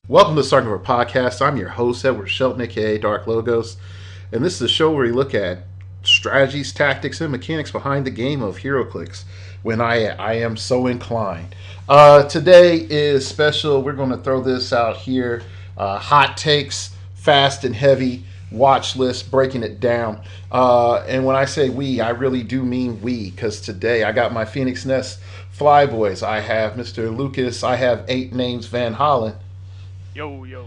Welcome to the Start of Our Podcast. I'm your host, Edward Shelton, aka Dark Logos, and this is a show where we look at strategies, tactics, and mechanics behind the game of heroclix when I am so inclined. Today is special. We're going to throw this out here. Hot takes, fast and heavy, watch list, breaking it down. And when I say we, I really do mean we, because today I got my Phoenix Nest Flyboys. I have Mr. Lucas. I have 8 names Van Hollen. Yo, yo.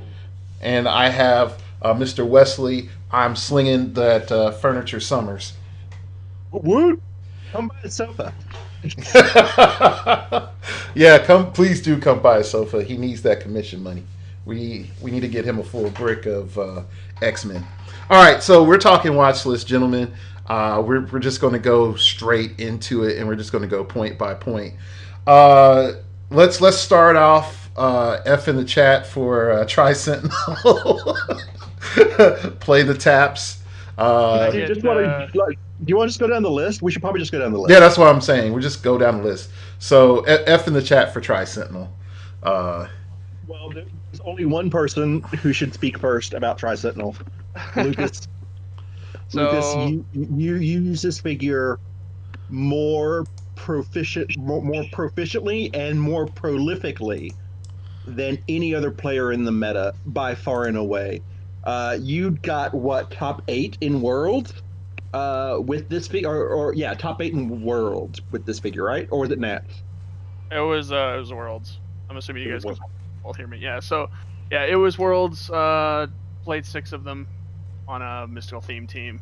And I have Mr. Wesley. I'm slinging that Furniture Summers. Woot! Come by the sofa. Yeah, please do come by a sofa. He needs that commission money. We need to get him a full brick of X-Men. All right, so we're talking watch list, gentlemen. We're just going to go straight into it, and we're just going to go point by point. Let's start off. F in the chat for Tri Sentinel. Play the taps. Do you want to just go down the list? We should probably just go down the list. Yeah, that's what I'm saying. We just go down the list. So F in the chat for Tri Sentinel. Well, there's only one person who should speak first about Tri Sentinel. Lucas. Lucas, you use this figure more proficiently and more prolifically than any other player in the meta by far and away. You got top 8 in world with this figure, or top 8 in world with this figure, right? Or was it Nat? It was worlds. I'm assuming you guys can all hear me. Yeah, so it was worlds. Played 6 of them on a mystical theme team,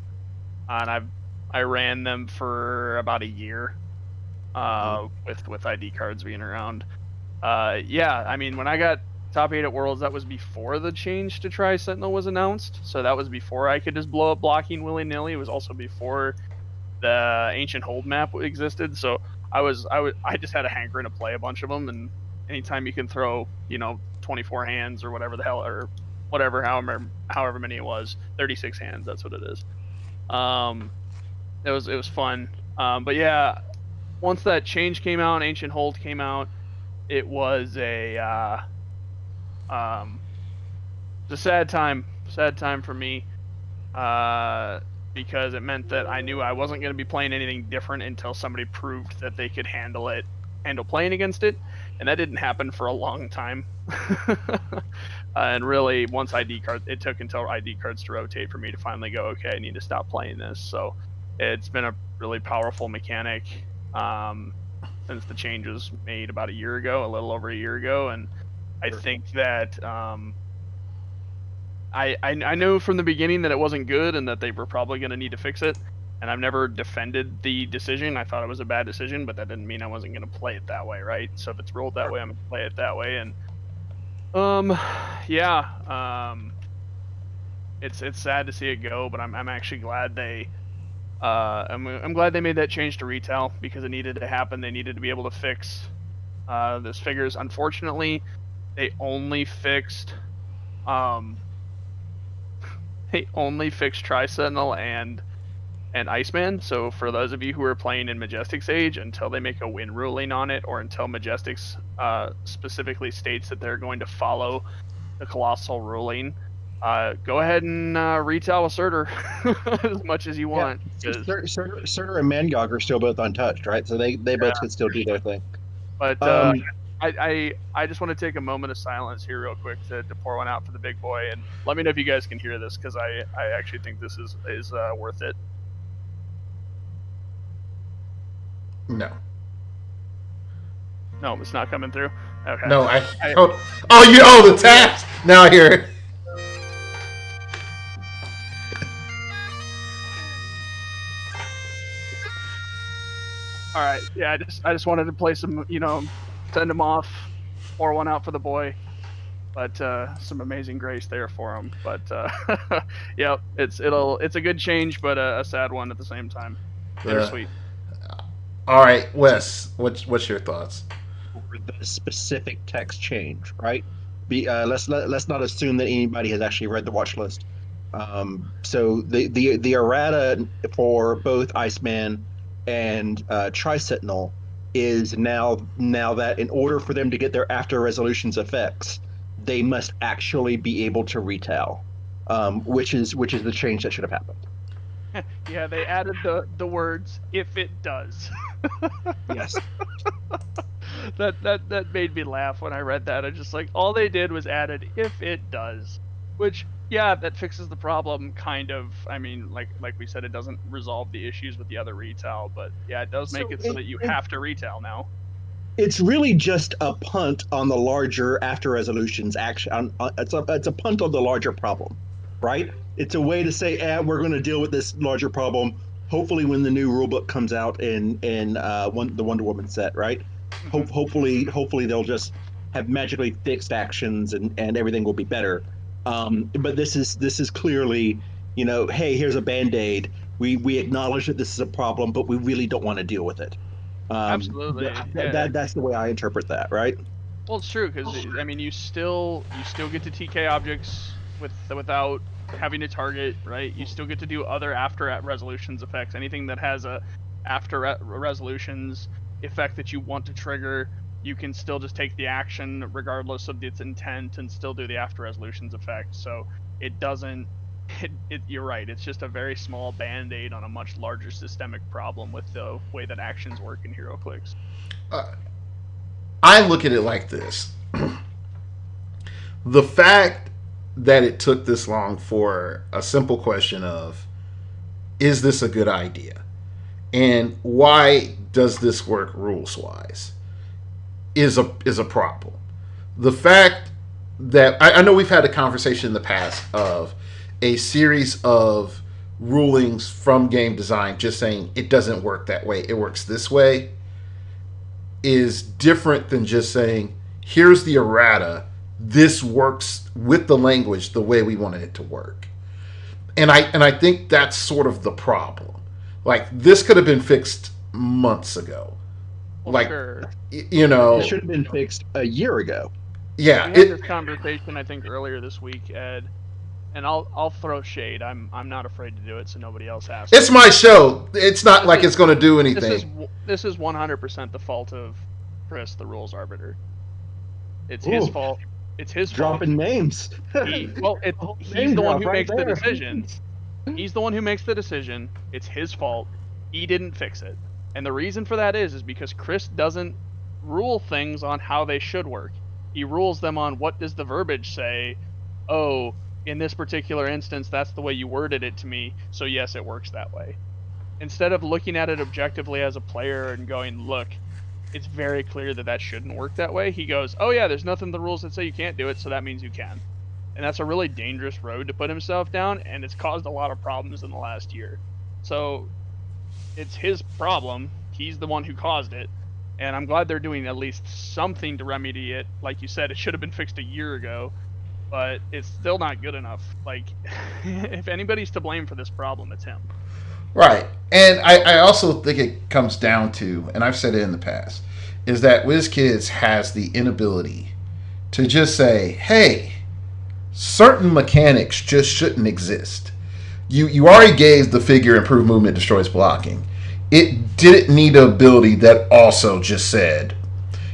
and I ran them for about a year, with ID cards being around. I mean, when I got top 8 at Worlds, that was before the change to Tri Sentinel was announced. So that was before I could just blow up blocking willy-nilly. It was also before the Ancient Hold map existed. So I just had a hankering to play a bunch of them. And anytime you can throw, 24 hands or whatever the hell, or whatever, however many it was, 36 hands. That's what it is. It was fun. But yeah, once that change came out, Ancient Hold came out. It was a sad time for me, because it meant that I knew I wasn't going to be playing anything different until somebody proved that they could handle playing against it, and that didn't happen for a long time. And really, once it took until ID cards to rotate for me to finally go, okay, I need to stop playing this. So it's been a really powerful mechanic. Since the change was made about a little over a year ago, and I think that I knew from the beginning that it wasn't good and that they were probably going to need to fix it, and I've never defended the decision. I thought it was a bad decision, but that didn't mean I wasn't going to play it that way, right? So if it's rolled that way, I'm going to play it that way, and it's sad to see it go, but I'm actually glad I'm glad they made that change to retail, because it needed to happen. They needed to be able to fix those figures. Unfortunately, they only fixed Tri Sentinel and Iceman. So for those of you who are playing in Majestic's Age, until they make a win ruling on it, or until Majestic's specifically states that they're going to follow the Colossal ruling, go ahead and retail a Surtur as much as you want. Surtur and Mangog are still both untouched, right? So they both could still do their thing. But I just want to take a moment of silence here real quick to pour one out for the big boy, and let me know if you guys can hear this, because I actually think this is worth it. No, it's not coming through. Okay. No, the taps. Now I hear it. All right, yeah, I just wanted to play some, send him off, pour one out for the boy, but some amazing grace there for him. But yeah, it's a good change, but a sad one at the same time. Bittersweet. All right, Wes, what's your thoughts? For the specific text change, right? Let's not assume that anybody has actually read the watch list. So the errata for both Iceman and Tri Sentinel is now that in order for them to get their after resolutions effects, they must actually be able to retail, which is the change that should have happened. Yeah, they added the words "if it does." Yes. That made me laugh when I read that. I just like all they did was added "if it does," which yeah, that fixes the problem kind of. I mean, like we said, it doesn't resolve the issues with the other retail, but yeah, it does make it so that you have to retail now. It's really just a punt on the larger after resolutions action. It's a punt on the larger problem, right? It's a way to say, we're going to deal with this larger problem. Hopefully, when the new rulebook comes out in the Wonder Woman set, right? Hopefully they'll just have magically fixed actions and everything will be better. But this is clearly, hey, here's a Band-Aid. We acknowledge that this is a problem, but we really don't want to deal with it. Absolutely. That's the way I interpret that, right? Well, it's true because I mean, you still get to TK objects without having to target, right? You still get to do other after resolutions effects. Anything that has a after resolutions effect that you want to trigger, you can still just take the action regardless of its intent and still do the after resolutions effect. So it doesn't. You're right. It's just a very small band-aid on a much larger systemic problem with the way that actions work in heroclix. I look at it like this: the fact that it took this long for a simple question of, is this a good idea? And why does this work rules-wise? Is a problem. The fact that I know we've had a conversation in the past of a series of rulings from game design just saying it doesn't work that way, it works this way, is different than just saying here's the errata, this works with the language the way we wanted it to work. And I think that's sort of the problem. Like, this could have been fixed months ago. Well, like sure. It should have been fixed a year ago. Yeah, we had this conversation I think earlier this week, Ed, and I'll throw shade. I'm not afraid to do it, so nobody else has. It's my show. It's not like it's going to do anything. This is 100% the fault of Chris, the rules arbiter. It's his fault. It's his dropping fault. names. He's the one who makes the decision. He's the one who makes the decision. It's his fault. He didn't fix it. And the reason for that is because Chris doesn't rule things on how they should work. He rules them on what does the verbiage say. Oh, in this particular instance, that's the way you worded it to me, so yes, it works that way. Instead of looking at it objectively as a player and going, look, it's very clear that shouldn't work that way, he goes, oh yeah, there's nothing in the rules that say you can't do it, so that means you can. And that's a really dangerous road to put himself down, and it's caused a lot of problems in the last year. So it's his problem. He's the one who caused it. And I'm glad they're doing at least something to remedy it. Like you said, it should have been fixed a year ago, but it's still not good enough. Like, if anybody's to blame for this problem, it's him. Right. And I also think it comes down to, and I've said it in the past, is that WizKids has the inability to just say, hey, certain mechanics just shouldn't exist. You already gave the figure improved movement destroys blocking. It didn't need an ability that also just said,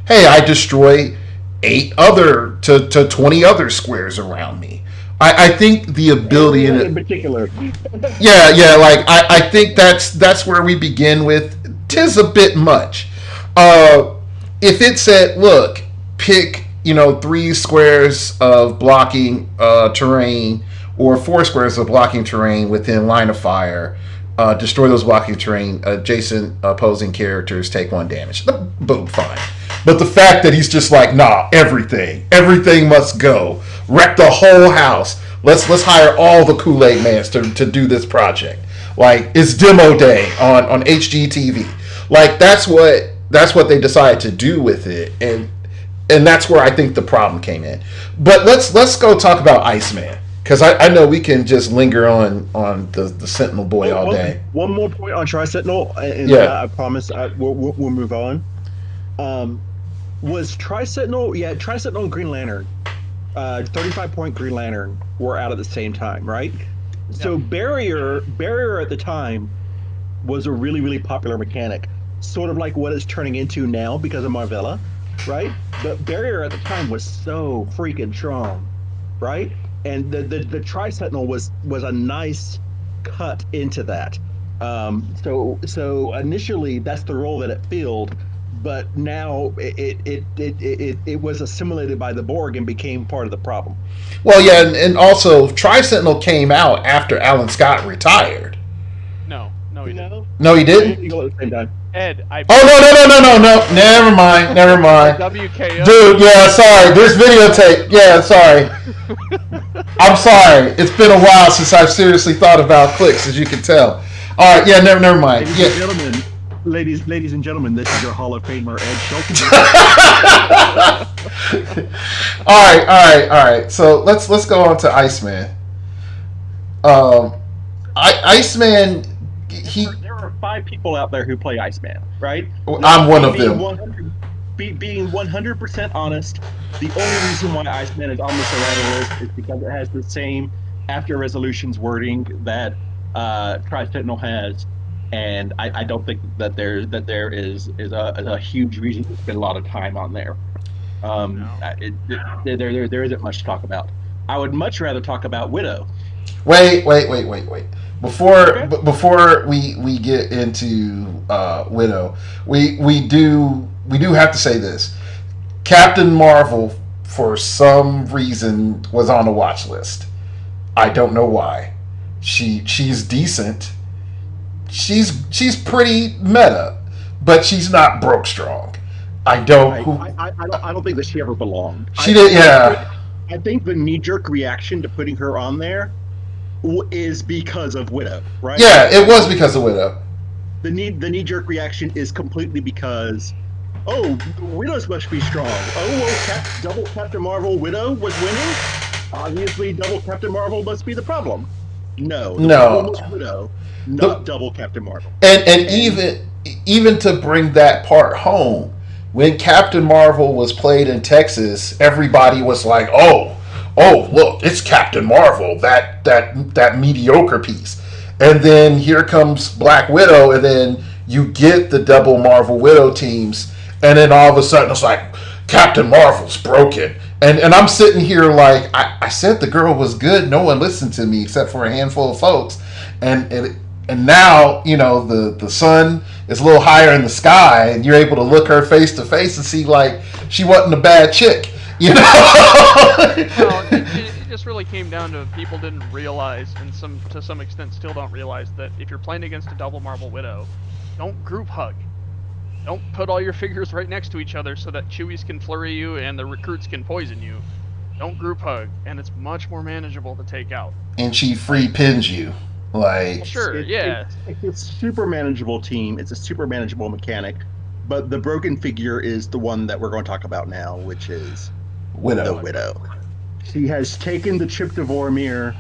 hey, I destroy 8 other to 20 other squares around me. I think the ability in particular. Yeah, like I think that's where we begin with. 'Tis a bit much. If it said, look, pick 3 squares of blocking terrain or 4 squares of blocking terrain within line of fire, destroy those blocking terrain, adjacent opposing characters take 1 damage. Boom, fine. But the fact that he's just like, nah, everything must go. Wreck the whole house. Let's hire all the Kool-Aid Mans to do this project. Like, it's demo day on HGTV. Like, that's what they decided to do with it, and that's where I think the problem came in. But let's go talk about Iceman, because I know we can just linger on the Sentinel boy all day. One more point on Tri-Sentinel, and I promise we'll move on. Was Tri-Sentinel? Yeah, Tri-Sentinel and Green Lantern, 35-point Green Lantern were out at the same time, right? Yep. So Barrier at the time was a really, really popular mechanic, sort of like what it's turning into now because of Marvella. right? But barrier at the time was so freaking strong, right? And the Tri Sentinel was a nice cut into that. So initially that's the role that it filled, but now it was assimilated by the Borg and became part of the problem. Well, yeah, and also Tri Sentinel came out after Alan Scott retired. No, he didn't. No, he didn't. You go at the same time. Ed, I. Oh no! Never mind. WKO. Dude, yeah, sorry. There's videotape. Yeah, sorry. I'm sorry. It's been a while since I've seriously thought about clicks, as you can tell. All right, yeah, never mind. Ladies and gentlemen, this is your Hall of Famer Ed Shelton. All right. So let's go on to Iceman. Iceman, there are 5 people out there who play Iceman, right? I'm one of them. Being 100% honest, the only reason why Iceman is on this errata list is because it has the same after resolutions wording that Tri-Sentinel has, and I don't think that there is a huge reason to spend a lot of time on there. There isn't much to talk about. I would much rather talk about Widow. Wait. Before we get into Widow, we do have to say this. Captain Marvel, for some reason, was on the watch list. I don't know why. She's decent. She's pretty meta, but she's not broke strong. I don't think that she ever belonged. She did, yeah. I think the knee-jerk reaction to putting her on there is because of Widow, right? Yeah, it was because of Widow. The knee-jerk reaction is completely because, Widow's must be strong. Double Captain Marvel Widow was winning? Obviously, double Captain Marvel must be the problem. No. The problem was Widow, not double Captain Marvel. And even to bring that part home, when Captain Marvel was played in Texas, everybody was like, oh, look, it's Captain Marvel, that mediocre piece. And then here comes Black Widow, and then you get the double Marvel Widow teams, and then all of a sudden it's like, Captain Marvel's broken. And I'm sitting here like, I said the girl was good, no one listened to me except for a handful of folks. And now, the sun is a little higher in the sky, and you're able to look her face to face and see, like, she wasn't a bad chick, It just really came down to people didn't realize, and to some extent still don't realize, that if you're playing against a double Marvel Widow, don't group hug. Don't put all your figures right next to each other so that Chewies can flurry you and the recruits can poison you. Don't group hug, and it's much more manageable to take out. And she free pins you. Like, sure, yeah. It's a super manageable team. It's a super manageable mechanic. But the broken figure is the one that we're going to talk about now, which is Widow. The Widow. She has taken the chip to Vormir.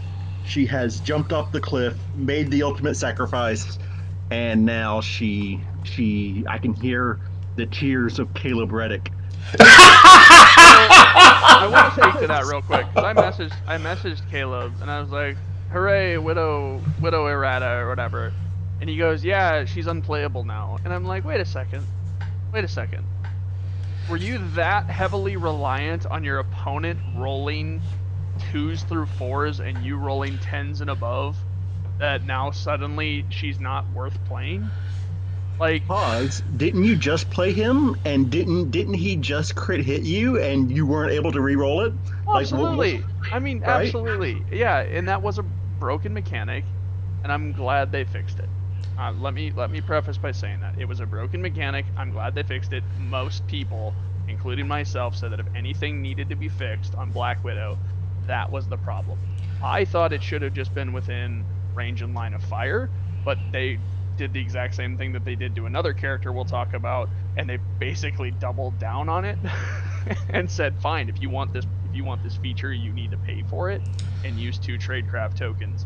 She has jumped off the cliff, made the ultimate sacrifice, and now I can hear the tears of Caleb Reddick. I want to speak to that real quick, because I messaged Caleb, and I was like, hooray, Widow errata, or whatever. And he goes, yeah, she's unplayable now. And I'm like, wait a second. Were you that heavily reliant on your opponent rolling 2s through 4s and you rolling 10s and above that now suddenly she's not worth playing? Like, pause. Didn't you just play him, and didn't he just crit hit you, and you weren't able to re-roll it? Absolutely. Right? Absolutely. Yeah, and that was a broken mechanic, and I'm glad they fixed it. Let me preface by saying that it was a broken mechanic. I'm glad they fixed it. Most people, including myself, said that if anything needed to be fixed on Black Widow, that was the problem. I thought it should have just been within range and line of fire, but they did the exact same thing that they did to another character we'll talk about, and they basically doubled down on it and said, fine, if you want this feature, you need to pay for it and use 2 tradecraft tokens.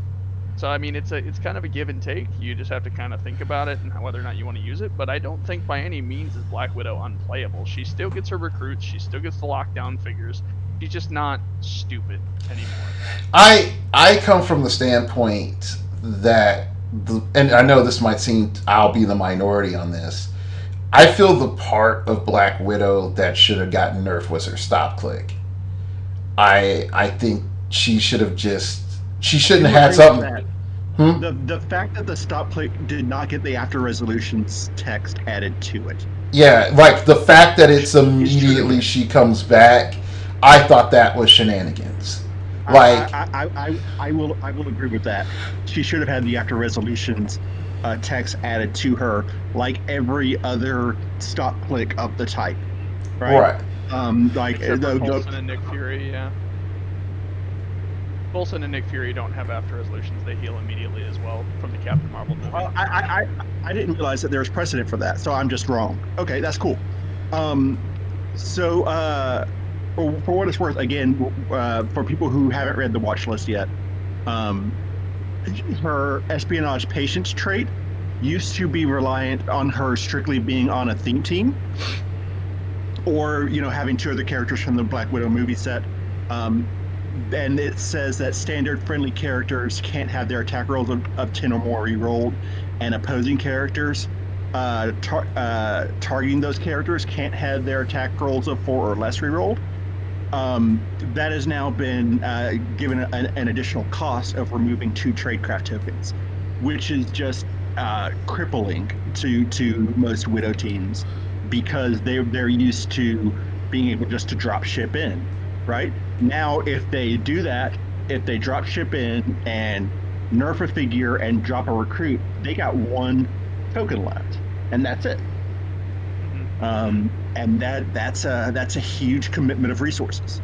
So I mean, it's kind of a give and take. You just have to kind of think about it and whether or not you want to use it. But I don't think by any means is Black Widow unplayable. She still gets her recruits. She still gets the lockdown figures. She's just not stupid anymore. I come from the standpoint that, and I know this might seem I'll be the minority on this. I feel the part of Black Widow that should have gotten nerfed was her stop click. I think she should have just she shouldn't have had something. Hmm? The fact that the stop click did not get the after resolutions text added to it. Yeah, like the fact that it's immediately she comes back, I thought that was shenanigans. Like, I will agree with that. She should have had the after resolutions text added to her, like every other stop click of the type. Right. Like Except for Coulson and Nick Fury, yeah. Coulson and Nick Fury don't have after resolutions; they heal immediately as well from the Captain Marvel movie. Well, I didn't realize that there was precedent for that, so I'm just wrong. Okay, that's cool. So for what it's worth, again, for people who haven't read the watch list yet, her espionage patience trait used to be reliant on her strictly being on a theme team, or having two other characters from the Black Widow movie set. And it says that standard friendly characters can't have their attack rolls of 10 or more re-rolled, and opposing characters targeting those characters can't have their attack rolls of 4 or less re-rolled. That has now been given an additional cost of removing 2 tradecraft tokens, which is just crippling to most Widow teams, because they're used to being able just to drop ship in. Right now, if they do that, if they drop ship in and nerf a figure and drop a recruit, they got 1 token left, and that's it. And that's a huge commitment of resources.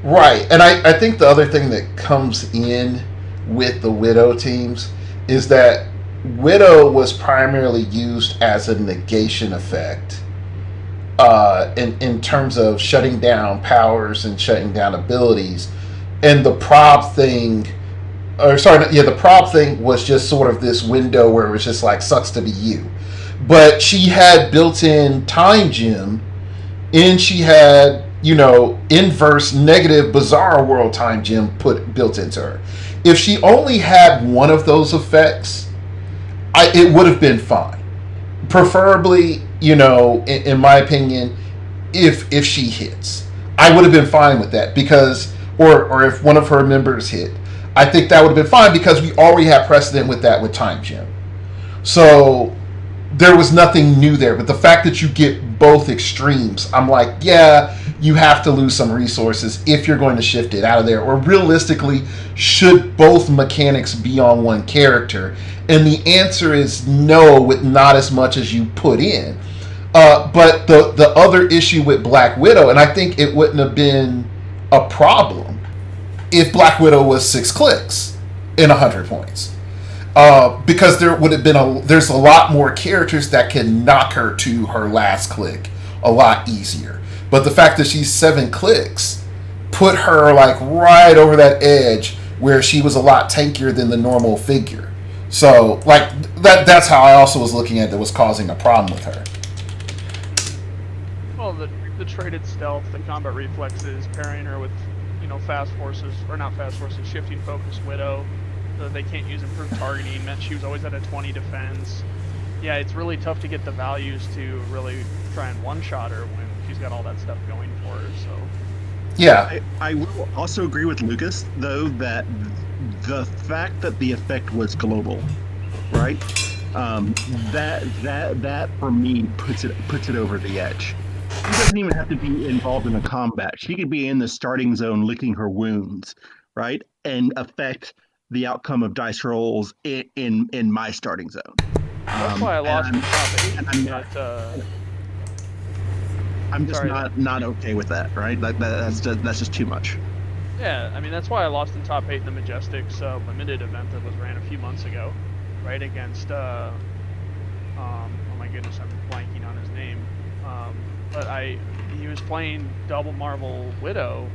Right, and I think the other thing that comes in with the Widow teams is that Widow was primarily used as a negation effect. In terms of shutting down powers and shutting down abilities, and the prob thing, the prob thing was just sort of this window where it was just like, sucks to be you. But she had built-in time gem, and she had inverse negative bizarre world time gem built into her. If she only had one of those effects, it would have been fine. Preferably, in my opinion, if she hits, I would have been fine with that, because, or if one of her members hit, I think that would have been fine, because we already have precedent with that with Time Gem. So there was nothing new there. But the fact that you get both extremes, I'm like, yeah, you have to lose some resources if you're going to shift it out of there. Or realistically, should both mechanics be on one character? And the answer is no, with not as much as you put in. But the other issue with Black Widow, and I think it wouldn't have been a problem if Black Widow was 6 clicks in 100 points. Because there would have been there's a lot more characters that can knock her to her last click a lot easier. But the fact that she's 7 clicks put her like right over that edge where she was a lot tankier than the normal figure. So like that's how I also was looking at that was causing a problem with her. Well, the traded stealth, the combat reflexes, pairing her with fast forces, or not fast forces, shifting focus Widow, so they can't use improved targeting, meant she was always at a 20 defense. Yeah, it's really tough to get the values to really try and one-shot her when she's got all that stuff going for her, so... Yeah. I will also agree with Lucas, though, that the fact that the effect was global, right? That for me puts it over the edge. She doesn't even have to be involved in a combat. She could be in the starting zone licking her wounds, right? And affect the outcome of dice rolls in my starting zone. That's why I lost the top 8. I'm just not okay with that, right? That's just too much. Yeah, I mean, that's why I lost in top 8 in the Majestics limited event that was ran a few months ago, right, against, oh my goodness, I'm blanking on his name. But he was playing double Marvel Widow,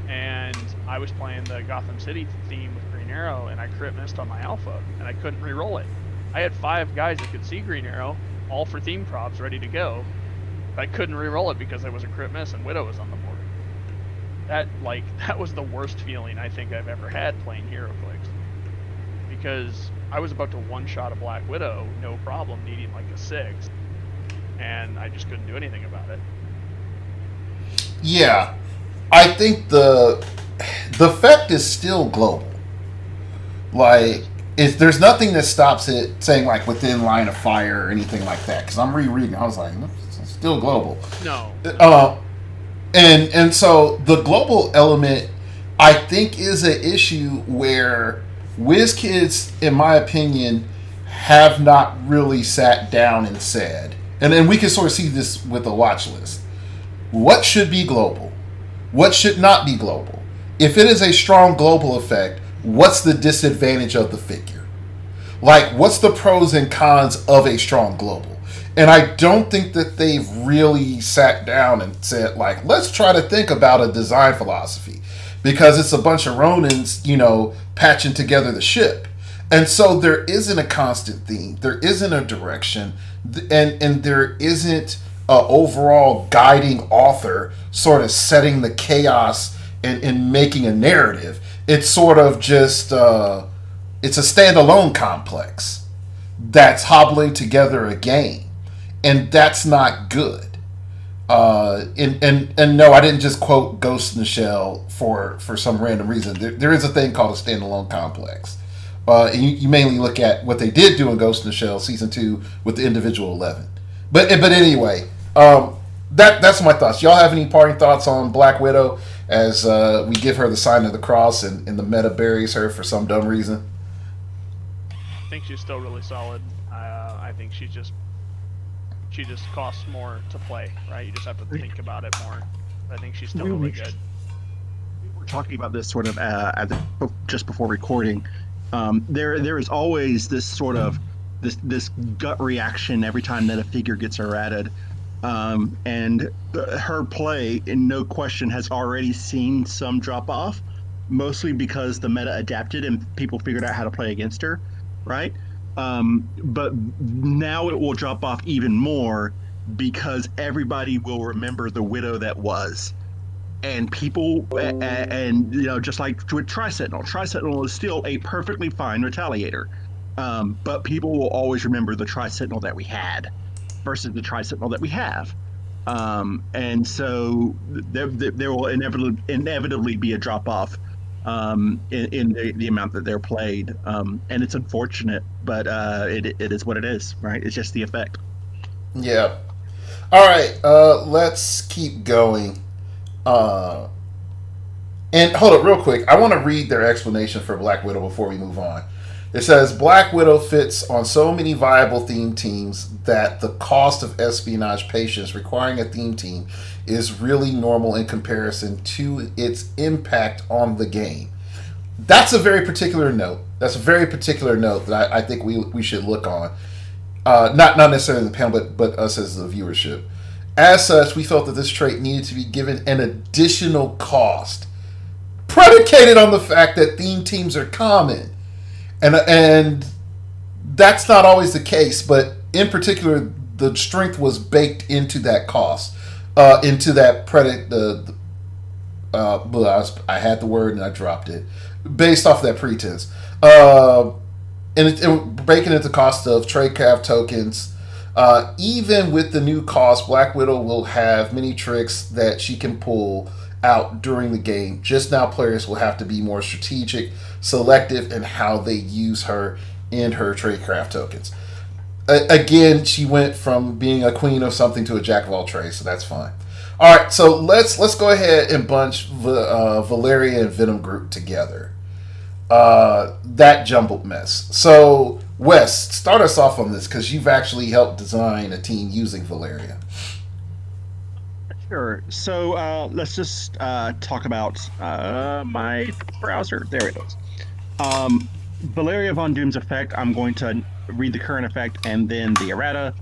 and I was playing the Gotham City theme with Green Arrow, and I crit missed on my alpha, and I couldn't re-roll it. I had 5 guys that could see Green Arrow, all for theme props, ready to go. I couldn't re-roll it because it was a crit miss and Widow was on the board. That was the worst feeling I think I've ever had playing heroclix, because I was about to one-shot a Black Widow, no problem, needing like a 6. and I just couldn't do anything about it. Yeah, I think the effect is still global. Like, there's nothing that stops it saying like within line of fire or anything like that. Because I'm rereading, I was like, it's still global. No. And so the global element, I think, is an issue where WizKids, in my opinion, have not really sat down and said, and then we can sort of see this with the watch list. What should be global? What should not be global? If it is a strong global effect, what's the disadvantage of the figure? Like, what's the pros and cons of a strong global? And I don't think that they've really sat down and said, like, let's try to think about a design philosophy. Because it's a bunch of Ronins, patching together the ship. And so there isn't a constant theme. There isn't a direction. And there isn't an overall guiding author sort of setting the chaos and making a narrative. It's sort of just, it's a standalone complex that's hobbling together a game. And that's not good. And no, I didn't just quote Ghost in the Shell for some random reason. There is a thing called a standalone complex. And you mainly look at what they did do in Ghost in the Shell Season 2 with the individual 11. But anyway, that's my thoughts. Y'all have any parting thoughts on Black Widow as we give her the sign of the cross and the meta buries her for some dumb reason? I think she's still really solid. I think she just costs more to play, right? You just have to think about it more. I think she's still really good. We were talking about this sort of just before recording. There is always this sort of this gut reaction every time that a figure gets errated, and her play, in no question, has already seen some drop off, mostly because the meta adapted and people figured out how to play against her, right? But now it will drop off even more because everybody will remember the Widow that was. And people, and just like with Tri-Sentinel is still a perfectly fine retaliator. But people will always remember the Tri-Sentinel that we had versus the Tri-Sentinel that we have. And so there will inevitably be a drop off in the amount that they're played, and it's unfortunate, but it is what it is, right? It's just the effect. Yeah. All right, let's keep going. And hold up real quick. I want to read their explanation for Black Widow before we move on. It says, Black Widow fits on so many viable theme teams that the cost of espionage patience requiring a theme team is really normal in comparison to its impact on the game. That's a very particular note. That's a very particular note that I think we should look on. Not necessarily the panel, but us as the viewership. As such, we felt that this trait needed to be given an additional cost, predicated on the fact that theme teams are common. And that's not always the case, but in particular, the strength was baked into that cost, into that I had the word and I dropped it, based off of that pretense. And it breaking into the cost of tradecraft tokens. Even with the new cost, Black Widow will have many tricks that she can pull out during the game. Just now, players will have to be more strategic, selective in how they use her in her tradecraft tokens. Again, she went from being a queen of something to a jack of all trades, so that's fine. All right, so let's go ahead and bunch Valeria and Venom Groot together. That jumbled mess. So, Wes, start us off on this because you've actually helped design a team using Valeria. Sure. So let's just talk about my browser. There it is. Valeria Von Doom's effect. I'm going to read the current effect and then the errata.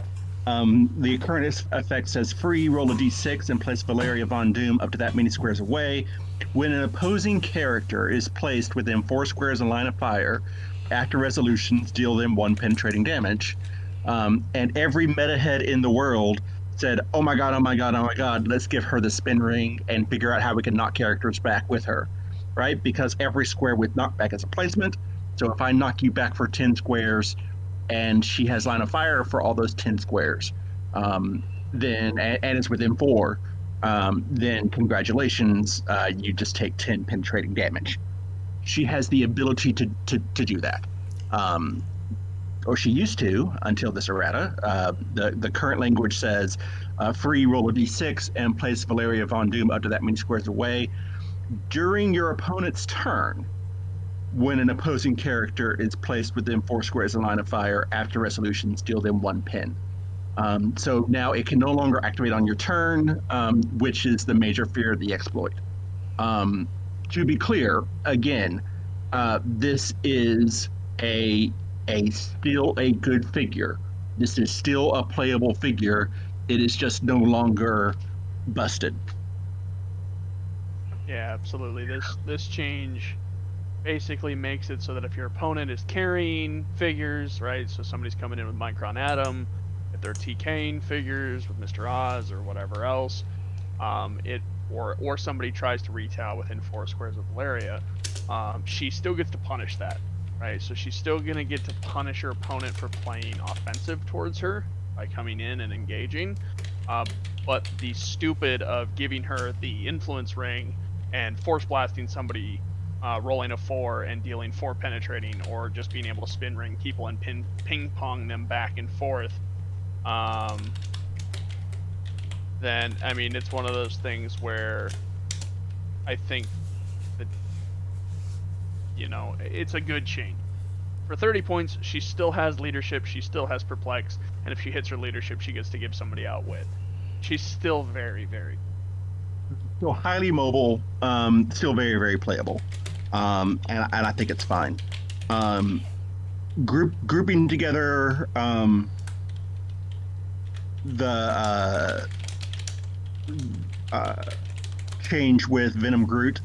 The current effect says free, roll a d6 and place Valeria Von Doom up to that many squares away. When an opposing character is placed within 4 squares in line of fire, after resolutions, deal them 1 penetrating damage. And every meta head in the world said, oh my god, let's give her the spin ring and figure out how we can knock characters back with her, right? Because every square with knockback is a placement. So if I knock you back for 10 squares and she has line of fire for all those 10 squares, then and it's within 4, then congratulations, you just take 10 penetrating damage. She has the ability to do that. Or she used to until this errata. The current language says free roll a d6 and place Valeria Von Doom up to that many squares away. During your opponent's turn, when an opposing character is placed within 4 squares in line of fire, after resolution, deal them 1 pin. So now it can no longer activate on your turn, which is the major fear of the exploit. To be clear, again, this is still a good figure. This is still a playable figure. It is just no longer busted. Yeah, absolutely. This change basically makes it so that if your opponent is carrying figures, right? So somebody's coming in with Micron Atom, if they're TKing figures with Mr. Oz or whatever else, or somebody tries to retail within 4 squares of Valeria, she still gets to punish that, right? So she's still gonna get to punish her opponent for playing offensive towards her by coming in and engaging. But the stupid of giving her the influence ring and force blasting somebody, rolling a 4 and dealing 4 penetrating, or just being able to spin ring people and ping pong them back and forth, then I mean it's one of those things where I think that, you know, it's a good change. For 30 points, she still has leadership, she still has perplex, and if she hits her leadership, she gets to give somebody out with. She's still very, very still highly mobile, still very, very playable, and I think it's fine. Grouping together the change with Venom Groot,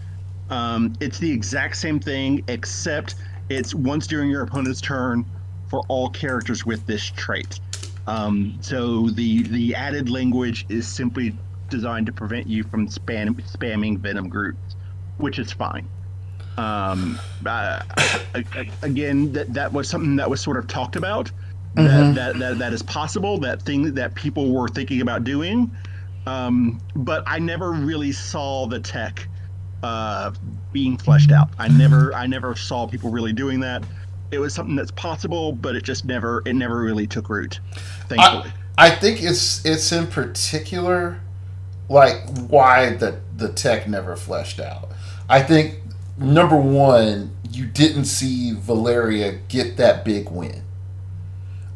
it's the exact same thing, except it's once during your opponent's turn for all characters with this trait. So the added language is simply designed to prevent you from spamming Venom Groot, which is fine. Again, that was something that was sort of talked about. That is possible. That thing that people were thinking about doing, but I never really saw the tech being fleshed out. I never saw people really doing that. It was something that's possible, but it never really took root, thankfully. I think it's in particular like why the tech never fleshed out. I think number one, you didn't see Valeria get that big win.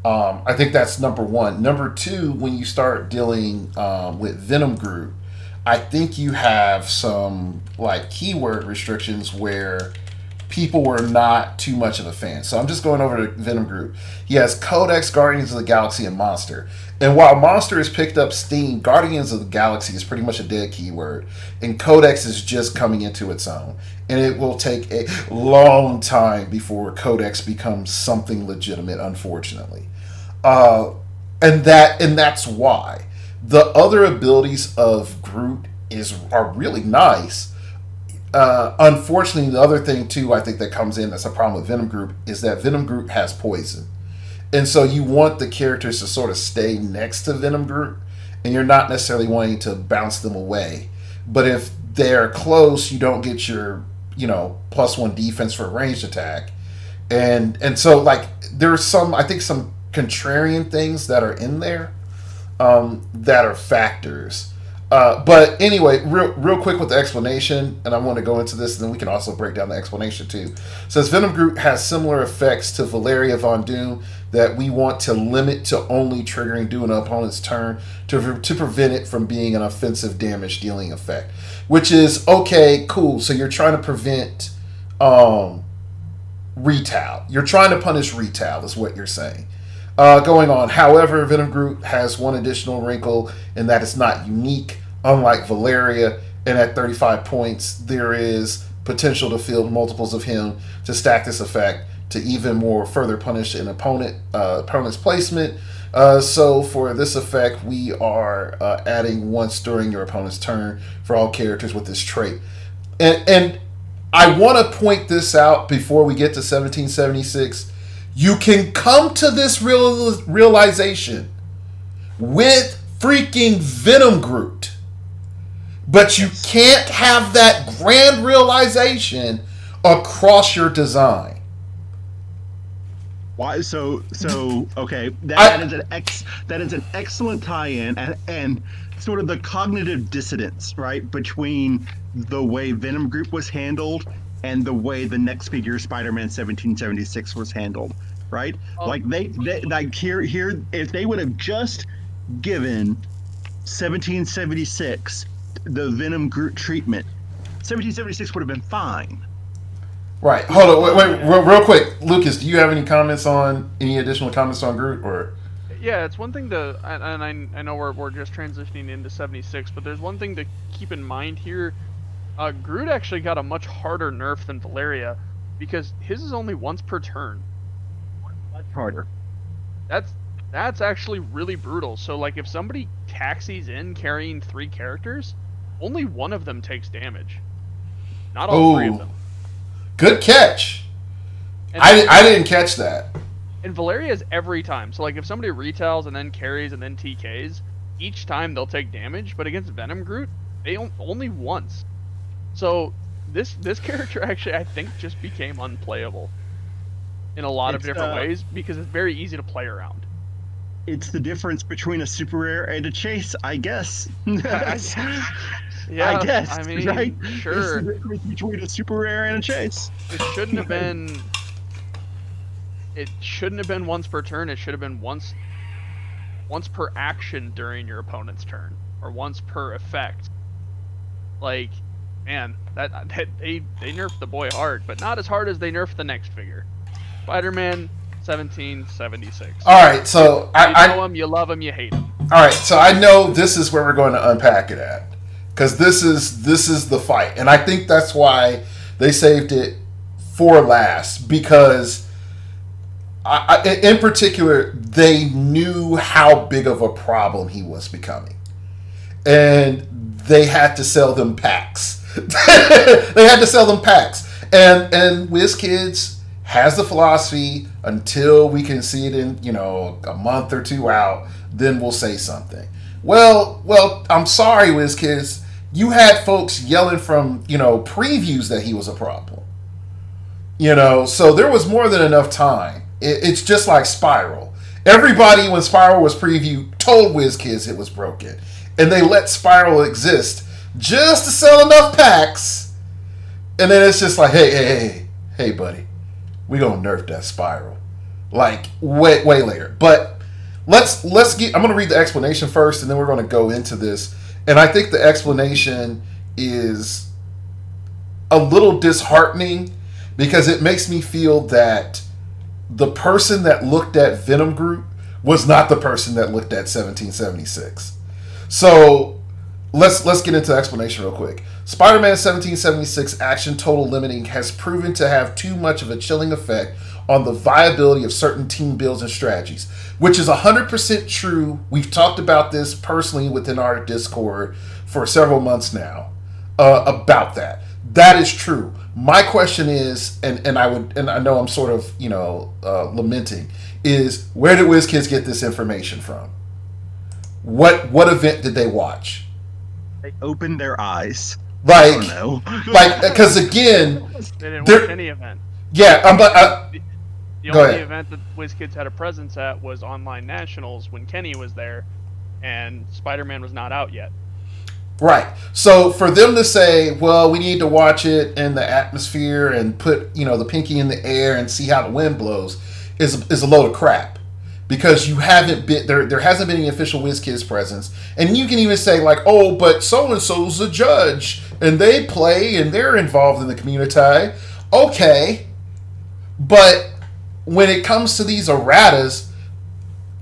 I think that's number one. Number two, when you start dealing with Venom Groot, I think you have some like keyword restrictions where people were not too much of a fan. So I'm just going over to Venom Groot. He has Codex, Guardians of the Galaxy, and Monster. And while Monster has picked up steam, Guardians of the Galaxy is pretty much a dead keyword. And Codex is just coming into its own. And it will take a long time before Codex becomes something legitimate, unfortunately. And that's why. The other abilities of Groot are really nice. Unfortunately, the other thing too, I think that comes in that's a problem with Venom Groot is that Venom Groot has poison, and so you want the characters to sort of stay next to Venom Groot, and you're not necessarily wanting to bounce them away. But if they're close, you don't get your +1 defense for a ranged attack, and so like there's some contrarian things that are in there that are factors. But anyway, real quick with the explanation, and I want to go into this, and then we can also break down the explanation too. It says Venom Groot has similar effects to Valeria Von Doom that we want to limit to only triggering during an opponent's turn to prevent it from being an offensive damage dealing effect. Which is, okay, cool. So you're trying to prevent retail. You're trying to punish retail is what you're saying. Going on. However, Venom Groot has one additional wrinkle in that it's not unique, unlike Valeria, and at 35 points, there is potential to field multiples of him to stack this effect to even more further punish an opponent's placement. So for this effect, we are adding once during your opponent's turn for all characters with this trait. And I want to point this out before we get to 1776. You can come to this realization with freaking Venom Groot. But you can't have that grand realization across your design. Why? So okay. That is an excellent tie-in, and sort of the cognitive dissonance, right, between the way Venom Group was handled and the way the next figure, Spider-Man 1776, was handled, right? Like they like here if they would have just given 1776 the Venom Groot treatment, 1776 would have been fine. Right. Hold on. Wait. Real quick, Lucas. Do you have any additional comments on Groot, or? Yeah, it's one thing to, and I know we're just transitioning into 76, but there's one thing to keep in mind here. Groot actually got a much harder nerf than Valeria, because his is only once per turn. Much harder. That's actually really brutal. So like if somebody taxis in carrying 3 characters, only one of them takes damage. Not all 3 of them. Good catch. I didn't catch that. And Valeria's every time. So like if somebody retails and then carries and then TKs, each time they'll take damage, but against Venom Groot, they only once. So this character actually I think just became unplayable in a lot of different ways because it's very easy to play around. It's the difference between a super rare and a chase, I guess. Yeah, I guess. I mean, right? Sure. It's the difference between a super rare and a chase. It shouldn't have been. It shouldn't have been once per turn. It should have been once per action during your opponent's turn, or once per effect. Like, man, that they nerfed the boy hard, but not as hard as they nerfed the next figure, Spider-Man 1776. All right, so you know him, you love him, you hate him. All right, so I know this is where we're going to unpack it at, because this is the fight, and I think that's why they saved it for last, because in particular they knew how big of a problem he was becoming, and they had to sell them packs. They had to sell them packs, and WizKids has the philosophy until we can see it in a month or 2 out, then we'll say something. Well, I'm sorry, WizKids. You had folks yelling from, previews that he was a problem. So there was more than enough time. It's just like Spiral. Everybody, when Spiral was previewed, told WizKids it was broken. And they let Spiral exist just to sell enough packs. And then it's just like, hey, buddy. We gonna nerf that Spiral. Like, way later. But let's get... I'm gonna read the explanation first, and then we're gonna go into this. And I think the explanation is a little disheartening because it makes me feel that the person that looked at Venom Groot was not the person that looked at 1776. So let's get into the explanation real quick. Spider-Man 1776 action total limiting has proven to have too much of a chilling effect on the viability of certain team builds and strategies, which is 100% true. We've talked about this personally within our Discord for several months now about that. That is true. My question is, and I know I'm sort of lamenting, is where did WizKids get this information from? What event did they watch? They opened their eyes. Like, I don't know. Like, because again, they didn't watch any event. Yeah, the only event that WizKids had a presence at was Online Nationals when Kenny was there, and Spider-Man was not out yet. Right. So for them to say, well, we need to watch it in the atmosphere and put, the pinky in the air and see how the wind blows is a load of crap. Because you haven't been there hasn't been any official WizKids presence. And you can even say like, oh, but so-and-so's a judge and they play and they're involved in the community. Okay. But when it comes to these erratas,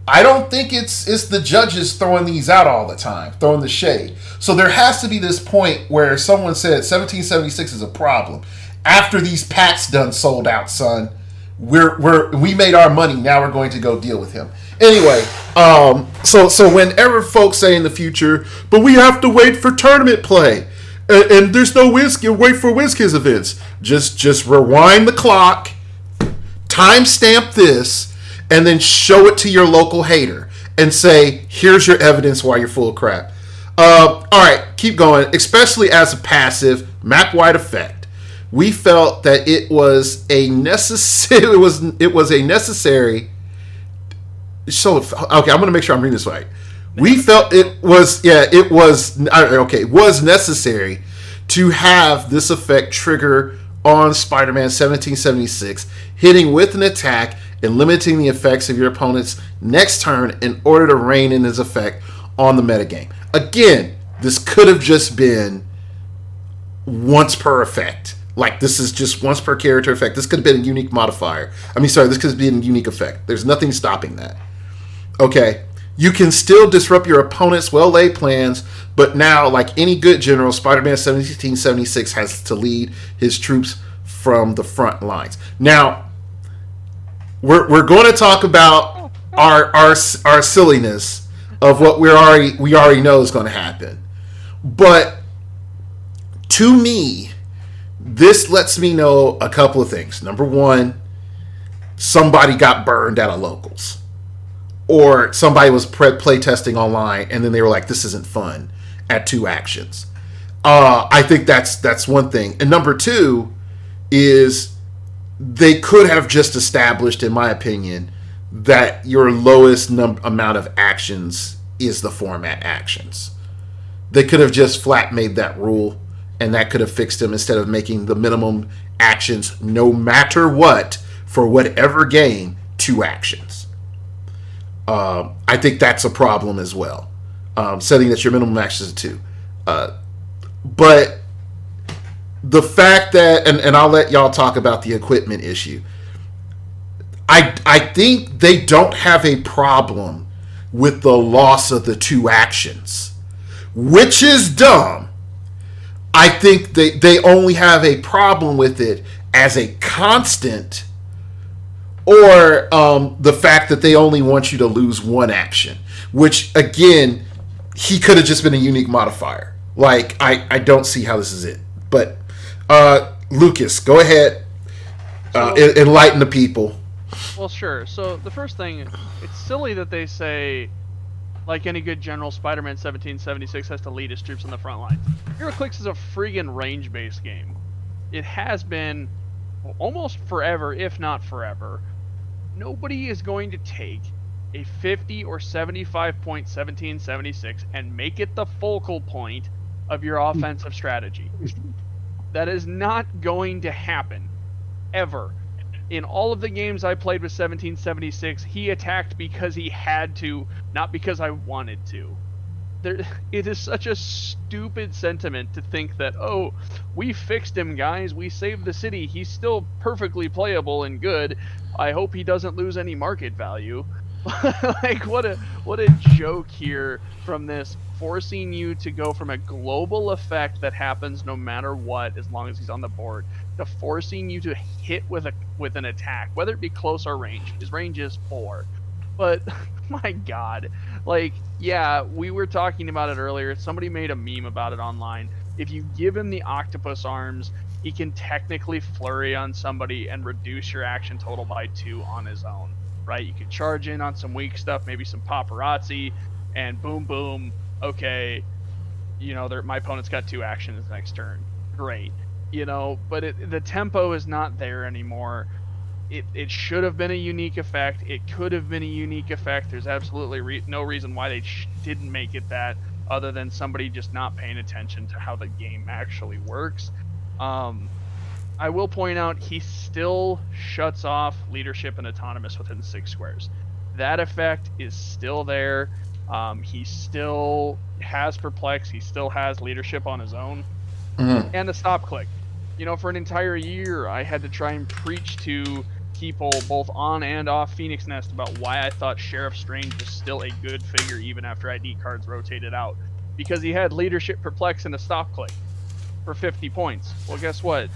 I don't think it's the judges throwing these out all the time, throwing the shade. So there has to be this point where someone said 1776 is a problem. After these packs done sold out, son, we made our money. Now we're going to go deal with him. Anyway, so whenever folks say in the future, but we have to wait for tournament play, and there's no wait for WizKids events. Just rewind the clock, timestamp this, and then show it to your local hater. and say, here's your evidence why you're full of crap. All right, keep going. Especially as a passive map-wide effect, we felt that it was a necessary. It was a necessary. So okay, I'm going to make sure I'm reading this right. We felt it was was necessary to have this effect trigger on Spider-Man 1776, hitting with an attack and limiting the effects of your opponent's next turn in order to rein in his effect on the metagame. Again, this could have just been once per effect. Like, this is just once per character effect. This could have been a unique modifier. This could have been a unique effect. There's nothing stopping that. Okay. You can still disrupt your opponent's well-laid plans, but now, like any good general, Spider-Man 1776 has to lead his troops from the front lines. Now, we're going to talk about our silliness of what we already know is going to happen. But to me, this lets me know a couple of things. Number one, somebody got burned at a locals. Or somebody was play testing online and then they were like, this isn't fun at 2 actions. I think that's one thing. And number two is they could have just established, in my opinion, that your lowest amount of actions is the format actions. They could have just flat made that rule, and that could have fixed them instead of making the minimum actions, no matter what, for whatever game, 2 actions. I think that's a problem as well. Setting that your minimum action is 2. But the fact that, and I'll let y'all talk about the equipment issue. I think they don't have a problem with the loss of the 2 actions, which is dumb. I think they only have a problem with it as a constant, or the fact that they only want you to lose 1 action, which, again, he could have just been a unique modifier. Like, I don't see how this is it. But, Lucas, go ahead. Enlighten the people. Well, sure. So, the first thing, it's silly that they say, like any good general, Spider-Man 1776 has to lead his troops on the front line. heroclix is a friggin' range-based game. It has been almost forever, if not forever. Nobody is going to take a 50 or 75 point 1776 and make it the focal point of your offensive strategy. That is not going to happen, ever. In all of the games I played with 1776, he attacked because he had to, not because I wanted to. It is such a stupid sentiment to think that, oh, we fixed him, guys, we saved the city, he's still perfectly playable and good, I hope he doesn't lose any market value. Like, what a joke here from this, forcing you to go from a global effect that happens no matter what, as long as he's on the board, to forcing you to hit with an attack, whether it be close or range. His range is 4. But, my god, like, yeah, we were talking about it earlier. Somebody made a meme about it online. If you give him the octopus arms, he can technically flurry on somebody and reduce your action total by 2 on his own, right? You can charge in on some weak stuff, maybe some paparazzi, and boom, boom, okay, my opponent's got 2 actions next turn. Great. But the tempo is not there anymore. It should have been a unique effect. It could have been a unique effect. There's absolutely no reason why they didn't make it that, other than somebody just not paying attention to how the game actually works. I will point out, he still shuts off leadership and autonomous within 6 squares. That effect is still there. He still has perplex. He still has leadership on his own. Mm-hmm. And the stop click. For an entire year, I had to try and preach to people both on and off Phoenix Nest about why I thought Sheriff Strange was still a good figure even after ID cards rotated out. Because he had leadership, perplex, and a stop click for 50 points. Well, guess what?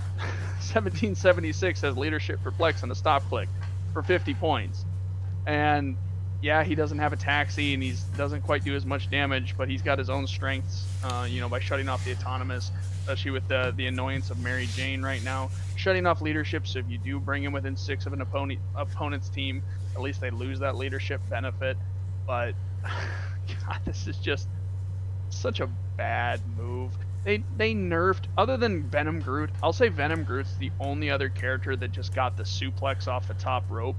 1776 has leadership, perplex, and a stop click for 50 points. And yeah, he doesn't have a taxi, and he doesn't quite do as much damage, but he's got his own strengths, by shutting off the autonomous, especially with the annoyance of Mary Jane right now. Shutting off leadership, so if you do bring him within 6 of an opponent's team, at least they lose that leadership benefit. But God, this is just such a bad move. They nerfed, other than Venom Groot, I'll say Venom Groot's the only other character that just got the suplex off the top rope.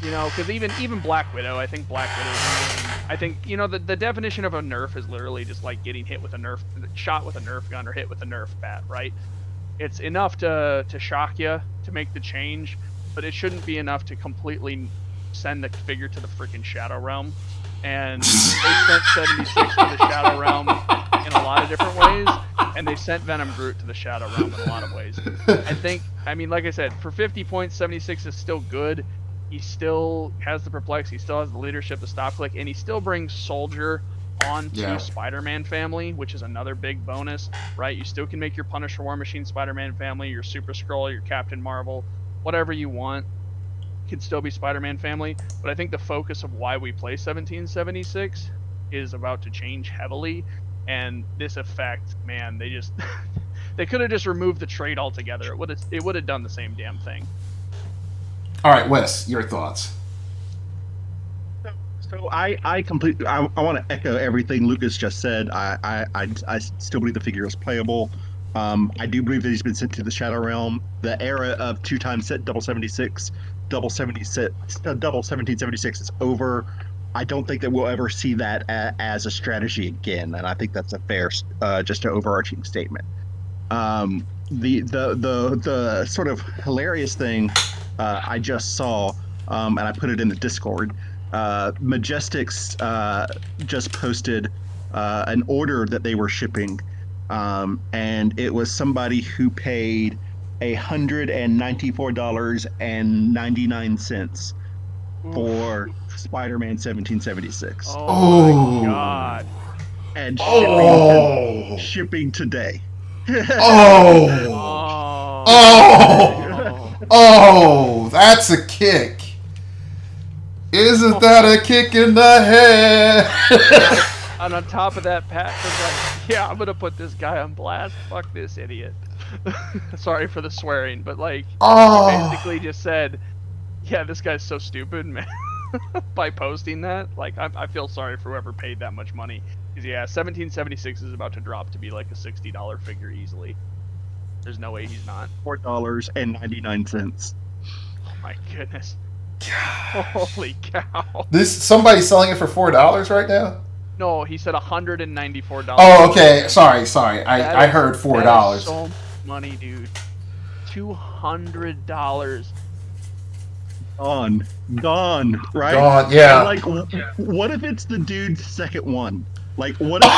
You know, because even Black Widow, I think Black Widow, I think, you know, the definition of a nerf is literally just like getting hit with a nerf, shot with a nerf gun or hit with a nerf bat, right? It's enough to shock you, to make the change, but it shouldn't be enough to completely send the figure to the freaking Shadow Realm. And they sent 76 to the Shadow Realm in a lot of different ways, and they sent Venom Groot to the Shadow Realm in a lot of ways. I mean, like I said, for 50 points, 76 is still good. He still has the perplex, he still has the leadership, the stop click, and he still brings Soldier onto Spider-Man family, which is another big bonus, right? You still can make your Punisher, War Machine, Spider-Man family, your Super Skrull, your Captain Marvel, whatever you want, can still be Spider-Man family. But I think the focus of why we play 1776 is about to change heavily, and this effect, man, they just they could have just removed the trait altogether. It would have done the same damn thing. All right, Wes, your thoughts. So I completely I want to echo everything Lucas just said. I still believe the figure is playable. I do believe that he's been sent to the Shadow Realm. The era of 2x set double 76, double 1776 is over. I don't think that we'll ever see that as a strategy again, and I think that's a fair, just an overarching statement. The sort of hilarious thing I just saw, and I put it in the Discord. Majestics just posted an order that they were shipping, and it was somebody who paid $194.99 for Spider-Man 1776. Oh my God! And shipping today. Oh, that's a kick. Isn't that a kick in the head? And on top of that, Pat was like, yeah, I'm going to put this guy on blast. Fuck this idiot. Sorry for the swearing, but like, he basically just said, yeah, this guy's so stupid, man. By posting that, like, I feel sorry for whoever paid that much money. Because, yeah, 1776 is about to drop to be like a $60 figure easily. There's no way he's not. $4.99. Oh my goodness. Holy cow. Somebody's selling it for $4 right now? No, he said $194. Oh, okay. Sorry. I heard $4. That is so much money, dude. $200. Gone, right? Gone, yeah. Like, what if it's the dude's second one? Like, what if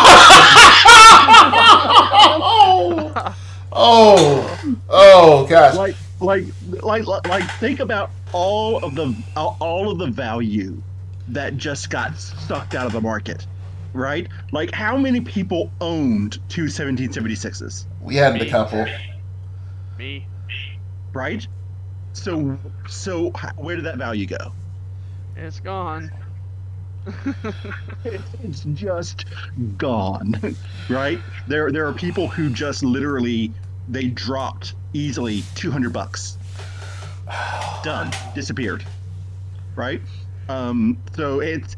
oh gosh. Like think about all of the value that just got sucked out of the market, right? Like, how many people owned two 1776s? We had a couple. Me. Right? So where did that value go? It's gone. It's just gone, right? There are people who just literally, they dropped easily $200. Done, disappeared, right? So it's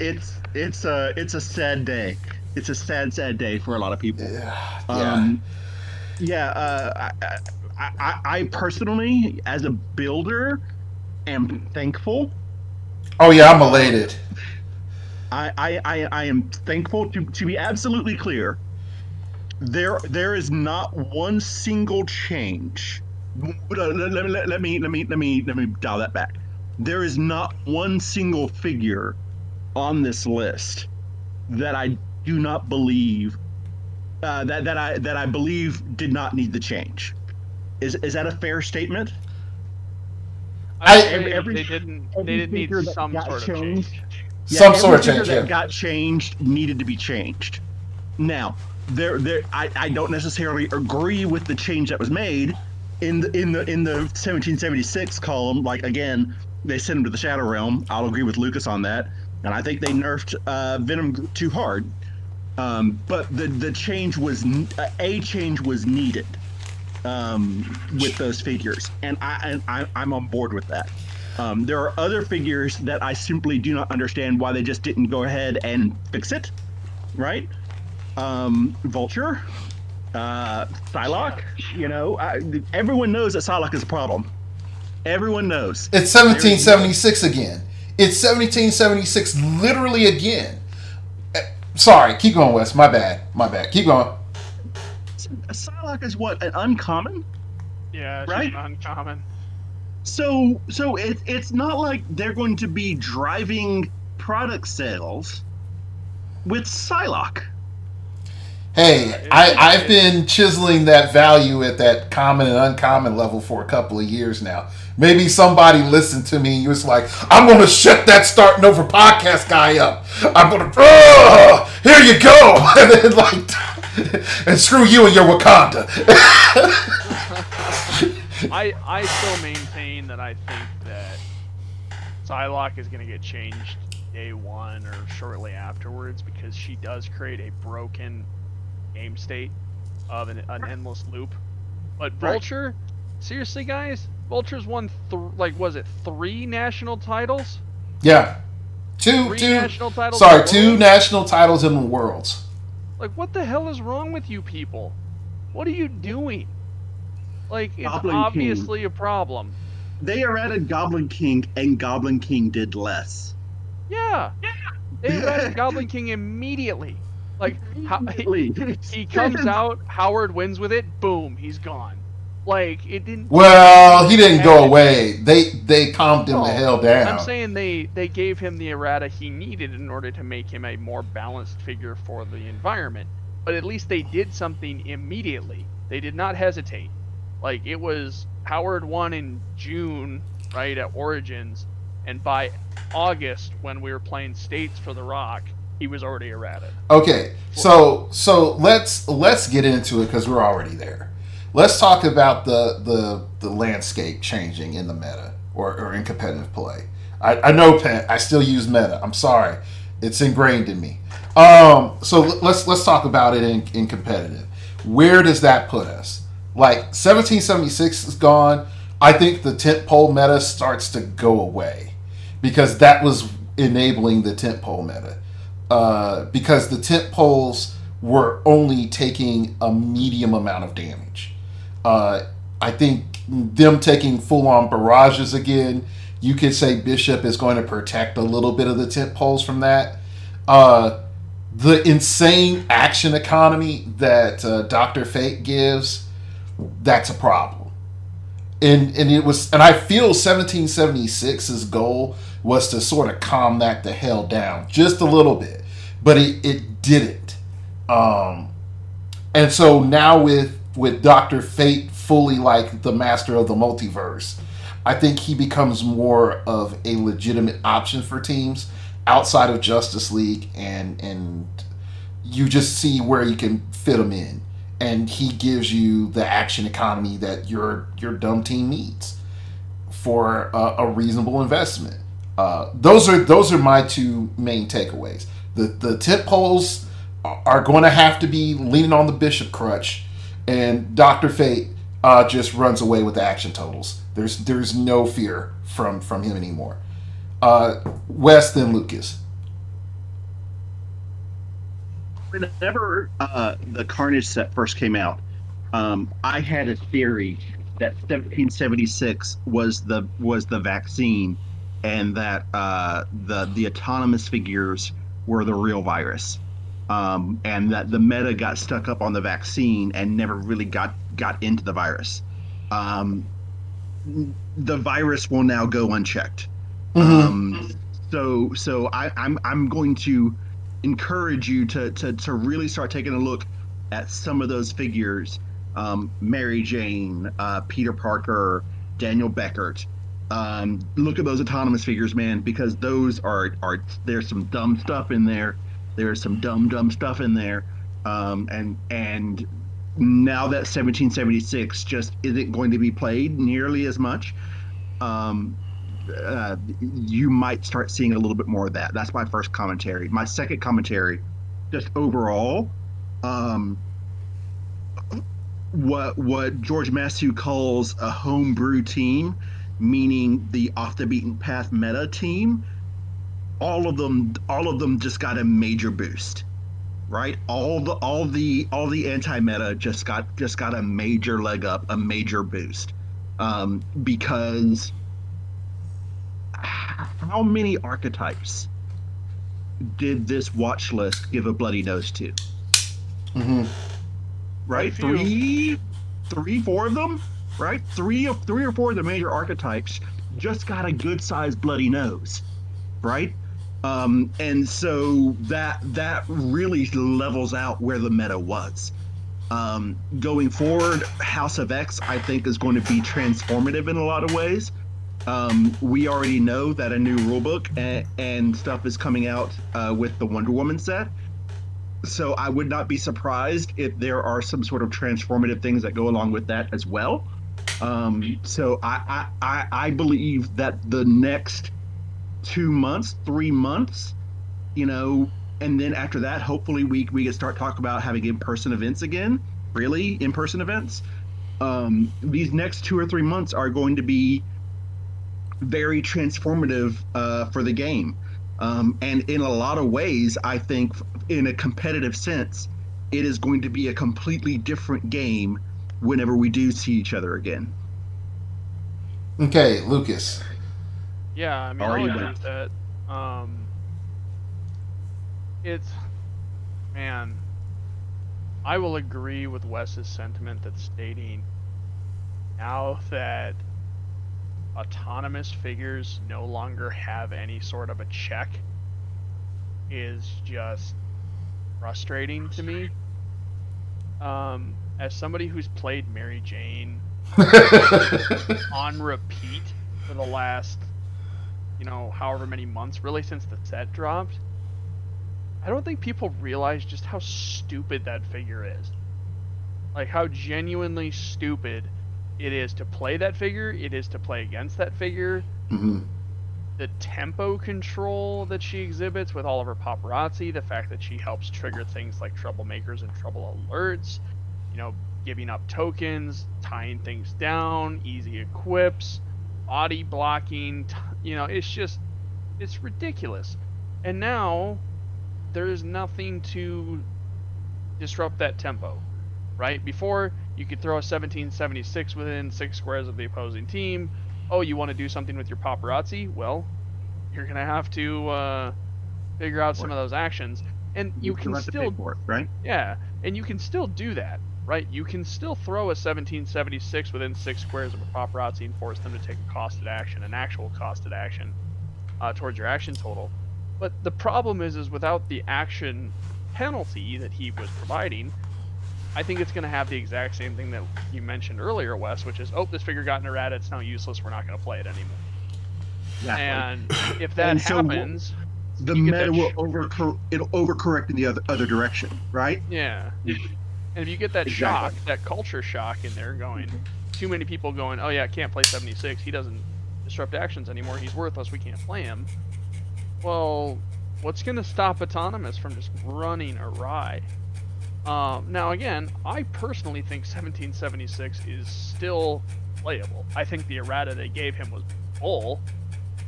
a sad day. It's a sad day for a lot of people. I personally, as a builder, am thankful. Oh yeah, I'm elated. I am thankful to be absolutely clear. There is not one single change. Let me dial that back. There is not one single figure on this list that I do not believe that I believe did not need the change. Is that a fair statement? They didn't need some sort of change. Some sort of change. That got changed needed to be changed. Now, I don't necessarily agree with the change that was made in the 1776 column. Like, again, they sent him to the Shadow Realm. I'll agree with Lucas on that, and I think they nerfed Venom Groot too hard. But the change was needed with those figures, and I'm on board with that. There are other figures that I simply do not understand why they just didn't go ahead and fix it, right? Vulture, Psylocke, everyone knows that Psylocke is a problem. Everyone knows. It's 1776 again. It's 1776 literally again. Sorry, keep going, Wes. My bad. Keep going. Psylocke is what, an uncommon? Yeah, right? She's uncommon. So it's not like they're going to be driving product sales with Psylocke. Hey, I've been chiseling that value at that common and uncommon level for a couple of years now. Maybe somebody listened to me and you was like, I'm going to shut that starting over podcast guy up. I'm going to, here you go. And then and screw you and your Wakanda. I still maintain that I think that Psylocke is going to get changed day one or shortly afterwards because she does create a broken game state of an endless loop. But Vulture, seriously, guys, Vulture's won was it 3 national titles? Yeah, two national titles. Sorry, 2 national titles in the Worlds. Like, what the hell is wrong with you people? What are you doing? Like, it's Goblin obviously King. a problem. They errated Goblin King, and Goblin King did less. Yeah. They errated Goblin King immediately. Like, he comes out, Howard wins with it, boom, he's gone. Like, it didn't... Well, he didn't go away. They calmed him the hell down. I'm saying they gave him the errata he needed in order to make him a more balanced figure for the environment. But at least they did something immediately. They did not hesitate. Like, it was... Howard won in June, right, at Origins, and by August, when we were playing States for The Rock, he was already errated. Okay, so let's get into it because we're already there. Let's talk about the landscape changing in the meta or in competitive play. I know, Pent, I still use meta. I'm sorry, it's ingrained in me. So let's talk about it in competitive. Where does that put us? Like 1776 is gone. I think the tentpole meta starts to go away because that was enabling the tentpole meta. Because the tent poles were only taking a medium amount of damage. I think them taking full-on barrages again, you could say Bishop is going to protect a little bit of the tent poles from that. The insane action economy that Dr. Fate gives, that's a problem. And I feel 1776's goal was to sort of calm that the hell down just a little bit, but it didn't. And so now with Dr. Fate fully like the master of the multiverse, I think he becomes more of a legitimate option for teams outside of Justice League, and you just see where you can fit him in, and he gives you the action economy that your dumb team needs for a reasonable investment. Those are my 2 main takeaways. The tent poles are going to have to be leaning on the Bishop crutch, and Dr. Fate just runs away with the action totals. There's no fear from him anymore. Wes, then Lucas. Whenever the Carnage set first came out, I had a theory that 1776 was the vaccine, and that the autonomous figures were the real virus, and that the meta got stuck up on the vaccine and never really got into the virus. The virus will now go unchecked. Mm-hmm. So I'm going to encourage you to really start taking a look at some of those figures. Mary Jane, Peter Parker, Daniel Beckert. Look at those autonomous figures, man, because those are there's some dumb stuff in there. There's some dumb stuff in there. And now that 1776 just isn't going to be played nearly as much, you might start seeing a little bit more of that. That's my first commentary. My second commentary, just overall, what George Massue calls a homebrew team meaning the off the beaten path meta team, all of them just got a major boost, right? All the anti meta just got a major leg up, a major boost, because how many archetypes did this watch list give a bloody nose to? Mm-hmm. Right, three, four of them, right? Three or four of the major archetypes just got a good sized bloody nose, right? And so that really levels out where the meta was. Going forward, House of X, I think, is going to be transformative in a lot of ways. We already know that a new rulebook and stuff is coming out with the Wonder Woman set. So I would not be surprised if there are some sort of transformative things that go along with that as well. So I believe that the next 2 months, 3 months, and then after that, hopefully we can start talking about having in-person events again, really in-person events. These next 2 or 3 months are going to be very transformative for the game. And in a lot of ways, I think in a competitive sense, it is going to be a completely different game whenever we do see each other again. Okay, Lucas. Yeah, I mean, I'll agree with that. Man, I will agree with Wes's sentiment that's stating now that autonomous figures no longer have any sort of a check is just frustrating to me. As somebody who's played Mary Jane on repeat for the last, however many months, really since the set dropped, I don't think people realize just how stupid that figure is. Like, how genuinely stupid it is to play that figure, it is to play against that figure. Mm-hmm. The tempo control that she exhibits with all of her paparazzi, the fact that she helps trigger things like troublemakers and trouble alerts, giving up tokens, tying things down, easy equips, body blocking, it's ridiculous. And now there's nothing to disrupt that tempo, right? Before, you could throw a 1776 within 6 squares of the opposing team. Oh, you want to do something with your paparazzi? Well, you're going to have to figure out some of those actions. And you can still, for it, right? Yeah, and you can still do that, right? You can still throw a 1776 within 6 squares of a paparazzi and force them to take a costed action, an actual costed action, towards your action total. But the problem is without the action penalty that he was providing, I think it's going to have the exact same thing that you mentioned earlier, Wes, which is, this figure got an errata, it's now useless, we're not going to play it anymore. Exactly. And if that happens, the meta will overcorrect in the other direction, right? Yeah. And if you get that shock, that culture shock in there going, too many people going, oh yeah, I can't play 76, he doesn't disrupt actions anymore, he's worthless, we can't play him. Well, what's going to stop Autonomous from just running awry? Now again, I personally think 1776 is still playable. I think the errata they gave him was bull,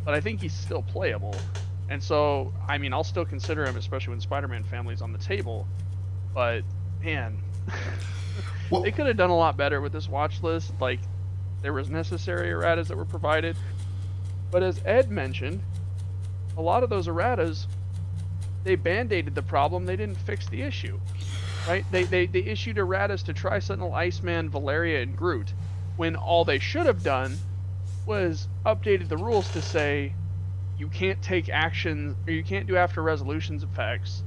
but I think he's still playable. And so, I mean, I'll still consider him, especially when Spider-Man family's on the table. But, man, they could have done a lot better with this watch list. Like, there was necessary erratas that were provided. But as Ed mentioned, a lot of those erratas, they band-aided the problem, they didn't fix the issue. Right? They issued erratas to Sentinel, Iceman, Valeria, and Groot, when all they should have done was updated the rules to say you can't take actions, or you can't do after resolutions effects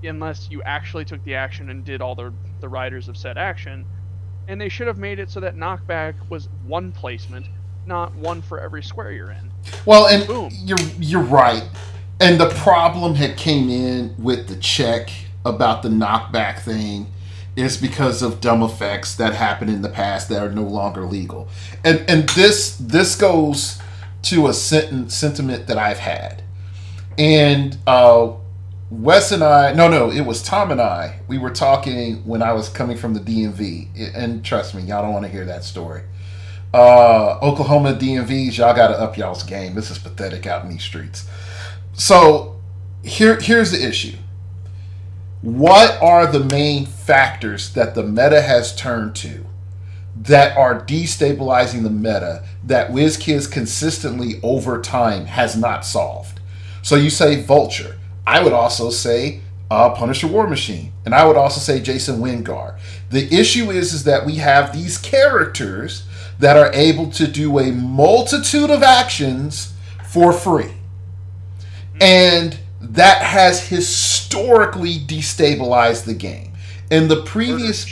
unless you actually took the action and did all the riders of said action. And they should have made it so that knockback was one placement, not one for every square you're in. Well, and boom. You're right. And the problem had came in with the check about the knockback thing is because of dumb effects that happened in the past that are no longer legal. And this goes to a sentiment that I've had. And Wes and I, no, it was Tom and I, we were talking when I was coming from the DMV. And trust me, y'all don't want to hear that story. Oklahoma DMVs, y'all got to up y'all's game. This is pathetic out in these streets. So here's the issue. What are the main factors that the meta has turned to that are destabilizing the meta that WizKids consistently over time has not solved? So you say Vulture. I would also say Punisher War Machine. And I would also say Jason Wingard. The issue is that we have these characters that are able to do a multitude of actions for free. And that has historically destabilized the game. In the previous...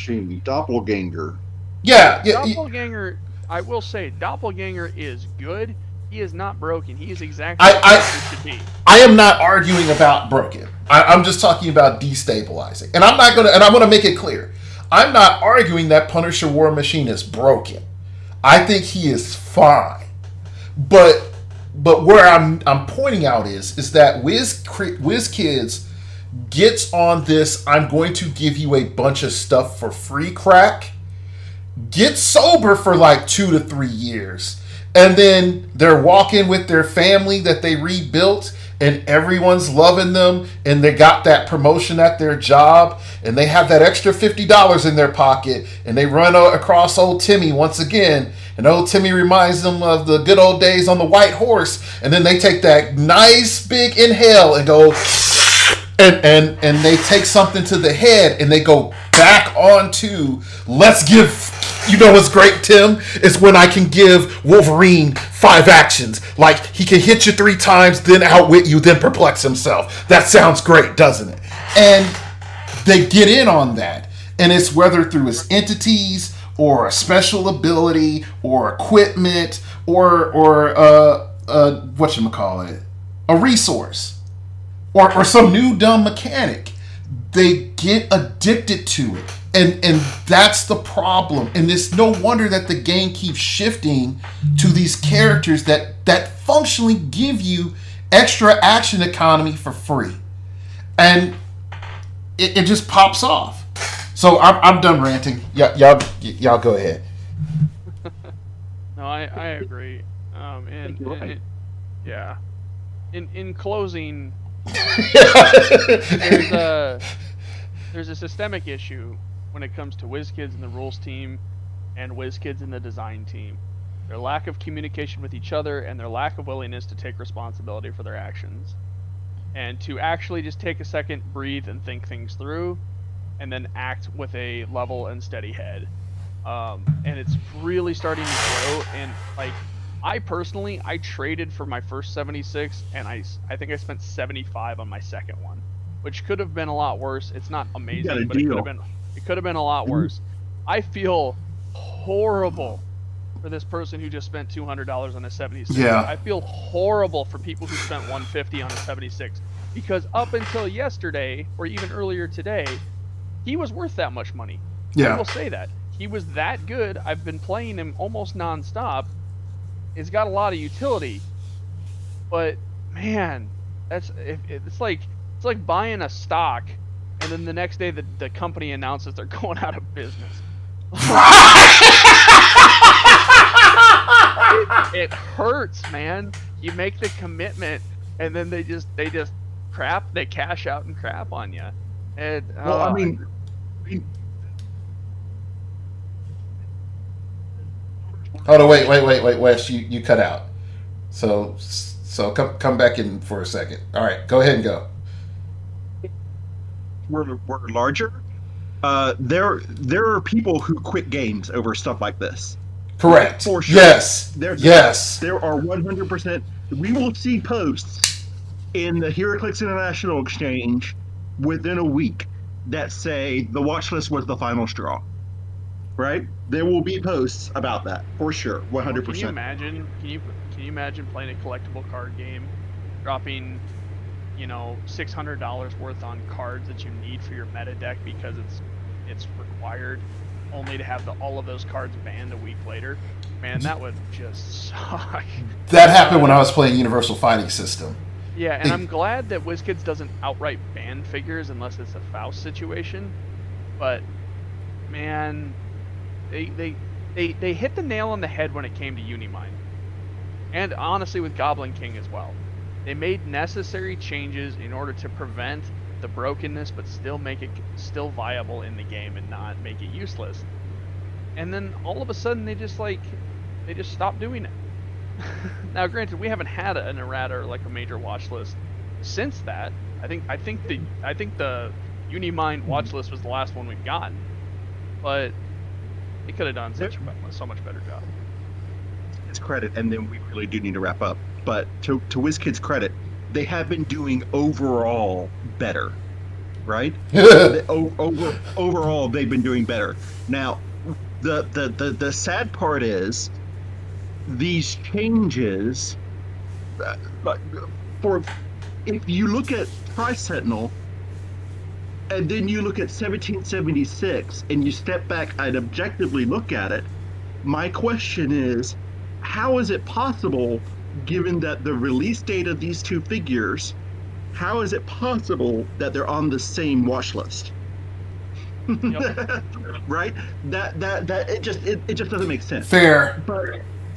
Doppelganger. Yeah. Doppelganger, I will say, Doppelganger is good. He is not broken. He is exactly what he should be. I am not arguing about broken. I'm just talking about destabilizing. And I'm going to make it clear. I'm not arguing that Punisher War Machine is broken. I think he is fine. But where I'm pointing out is that WizKids gets on this, I'm going to give you a bunch of stuff for free crack, get sober for like 2 to 3 years, and then they're walking with their family that they rebuilt, and everyone's loving them, and they got that promotion at their job, and they have that extra $50 in their pocket, and they run across old Timmy once again, and old Timmy reminds them of the good old days on the white horse, and then they take that nice big inhale and go, and they take something to the head, and they go back onto, let's give... You know what's great, Tim? Is when I can give Wolverine 5 actions. Like, he can hit you 3 times, then outwit you, then perplex himself. That sounds great, doesn't it? And they get in on that. And it's whether through his entities, or a special ability, or equipment, or whatchamacallit, a resource. Or some new dumb mechanic. They get addicted to it. And that's the problem. And it's no wonder that the game keeps shifting to these characters that functionally give you extra action economy for free. And it just pops off. So I'm done ranting. Y'all go ahead. No, I agree. Yeah. In closing, there's a systemic issue when it comes to WizKids and the rules team and WizKids and the design team. Their lack of communication with each other and their lack of willingness to take responsibility for their actions. And to actually just take a second, breathe, and think things through, and then act with a level and steady head. And it's really starting to grow, and like, I personally traded for my first 76, and I think I spent 75 on my second one, which could have been a lot worse. It's not amazing, but it could have been a lot worse. I feel horrible for this person who just spent $200 on a 76. Yeah. I feel horrible for people who spent $150 on a 76, because up until yesterday, or even earlier today, he was worth that much money. Yeah. I will say that. He was that good. I've been playing him almost nonstop. It's got a lot of utility, but man, it's like buying a stock, and then the next day the company announces they're going out of business. it hurts, man. You make the commitment, and then they cash out and crap on you. And well, I mean, oh no! Wait, Wes, you cut out. So come back in for a second. All right, go ahead and go. We're larger. There are people who quit games over stuff like this. Correct. For sure. Yes. There are 100%. We will see posts in the heroclix International Exchange within a week that say the watch list was the final straw. Right? There will be posts about that for sure. 100%. Can you imagine? Can you imagine playing a collectible card game, dropping, $600 worth on cards that you need for your meta deck because it's required, only to have all of those cards banned a week later? Man, that would just suck. That happened when I was playing Universal Fighting System. Yeah, and I'm glad that WizKids doesn't outright ban figures unless it's a Faust situation. But man, they they hit the nail on the head when it came to Unimind. And honestly with Goblin King as well. They made necessary changes in order to prevent the brokenness but still make it still viable in the game and not make it useless. And then all of a sudden they just stopped doing it. Now granted, we haven't had an errata or like a major watch list since that. I think the Unimind watch list was the last one we've gotten. But they could have done so much better job. It's credit, and then we really do need to wrap up. But to WizKid's credit, they have been doing overall better, right? Overall, they've been doing better. Now, the sad part is these changes. If you look at Sentinel, and then you look at 1776, and you step back and objectively look at it, my question is, how is it possible, given that the release date of these two figures, how is it possible that they're on the same watch list? Yep. Right? That it just doesn't make sense. Fair.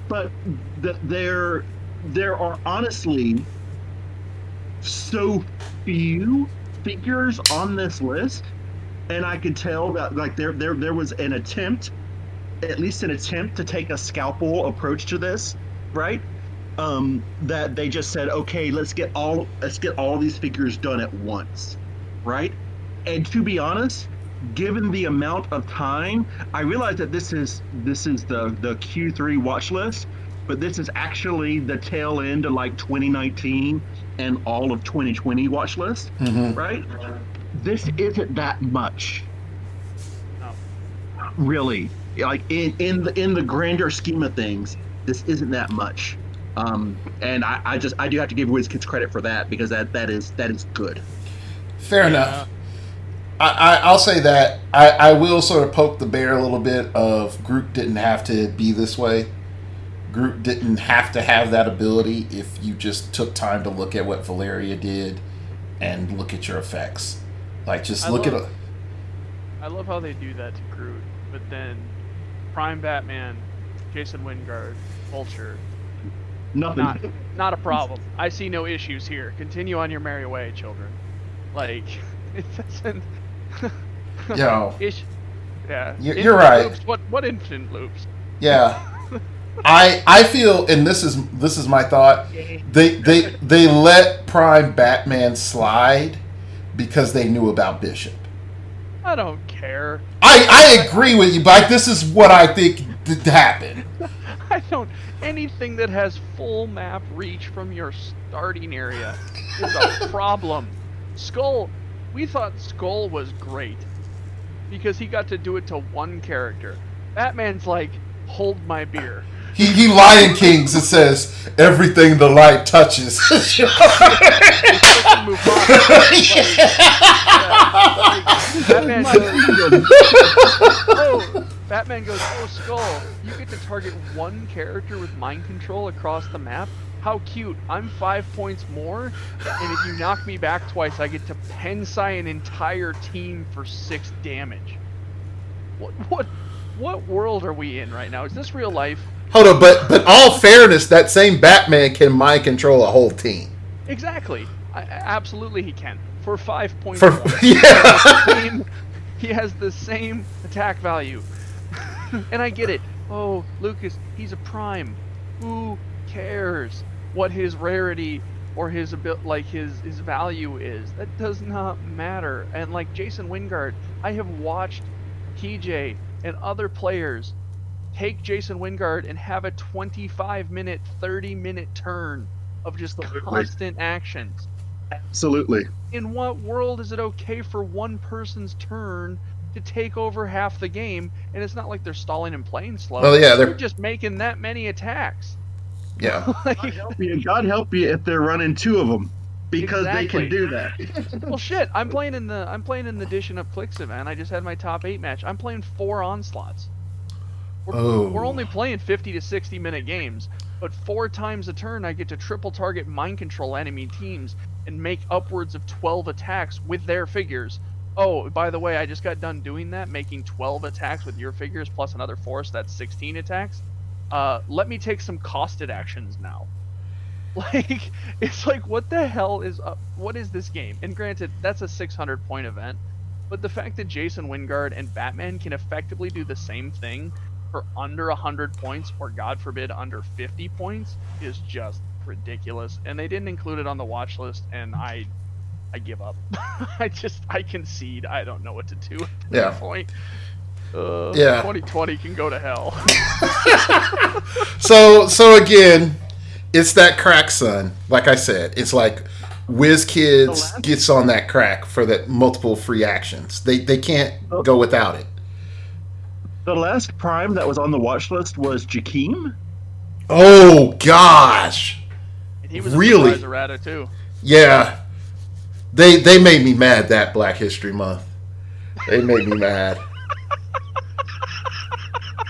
But there are honestly so few figures on this list, and I could tell that like there was an attempt, at least an attempt to take a scalpel approach to this, right? That they just said, okay, let's get all these figures done at once, right? And to be honest, given the amount of time, I realize that this is the Q3 watch list, but this is actually the tail end of like 2019 and all of 2020 watch list, right? This isn't that much, really. Like in the grander scheme of things, this isn't that much, and I do have to give WizKids credit for that, because that is good. Fair enough. I'll say that I will sort of poke the bear a little bit of Groot didn't have to be this way. Groot didn't have to have that ability if you just took time to look at what Valeria did and look at your effects. Like, just look at it. I love how they do that to Groot, but then Prime Batman, Jason Wingard, Vulture. Nothing. Not a problem. I see no issues here. Continue on your merry way, children. Like, it doesn't. Yo. Yeah. You're right. Loops, what infant loops? Yeah. I feel, and this is my thought. They let Prime Batman slide because they knew about Bishop. I don't care. I agree with you, but this is what I think happened. I don't. Anything that has full map reach from your starting area is a problem. Skull, we thought Skull was great because he got to do it to one character. Batman's like, hold my beer. He Lion Kings, it says, everything the light touches. Batman goes, oh, Skull, you get to target one character with mind control across the map? How cute. I'm 5 points more, and if you knock me back twice, I get to Pensai an entire team for 6 damage. What world are we in right now? Is this real life? Hold on, but all fairness, that same Batman can mind control a whole team. Exactly. Absolutely he can. For 5 points more. Yeah. He has the same attack value. And I get it. Oh, Lucas, he's a prime. Who cares what his rarity or his value is? That does not matter. And like Jason Wingard, I have watched TJ and other players take Jason Wingard and have a 25-minute, 30-minute turn of just constant actions. Absolutely. In what world is it okay for one person's turn to take over half the game? And it's not like they're stalling and playing slow. Well, yeah, they're just making that many attacks. Yeah. God help you if they're running 2 of them, because they can do that. Well, shit. I'm playing in the Dishing Up Clicks event. I just had my top 8 match. I'm playing 4 onslaughts. We're only playing 50 to 60 minute games, but 4 times a turn I get to triple target mind control enemy teams and make upwards of 12 attacks with their figures Oh, by the way, I just got done doing that, making 12 attacks with your figures plus another 4, so that's 16 attacks. Let me take some costed actions now. Like, it's like, what the hell is up? What is this game? And granted, that's a 600-point event, but the fact that Jason Wingard and Batman can effectively do the same thing for under 100 points, or God forbid, under 50 points, is just ridiculous. And they didn't include it on the watch list, and I give up. I concede. I don't know what to do at that point. 2020 can go to hell. So again, it's that crack, son. Like I said, it's like WizKids gets on that crack for that multiple free actions. They can't go without it. The last Prime that was on the watch list was Jakeem. Oh gosh, and he was really a errata too. Yeah, they made me mad that Black History Month. They made me mad.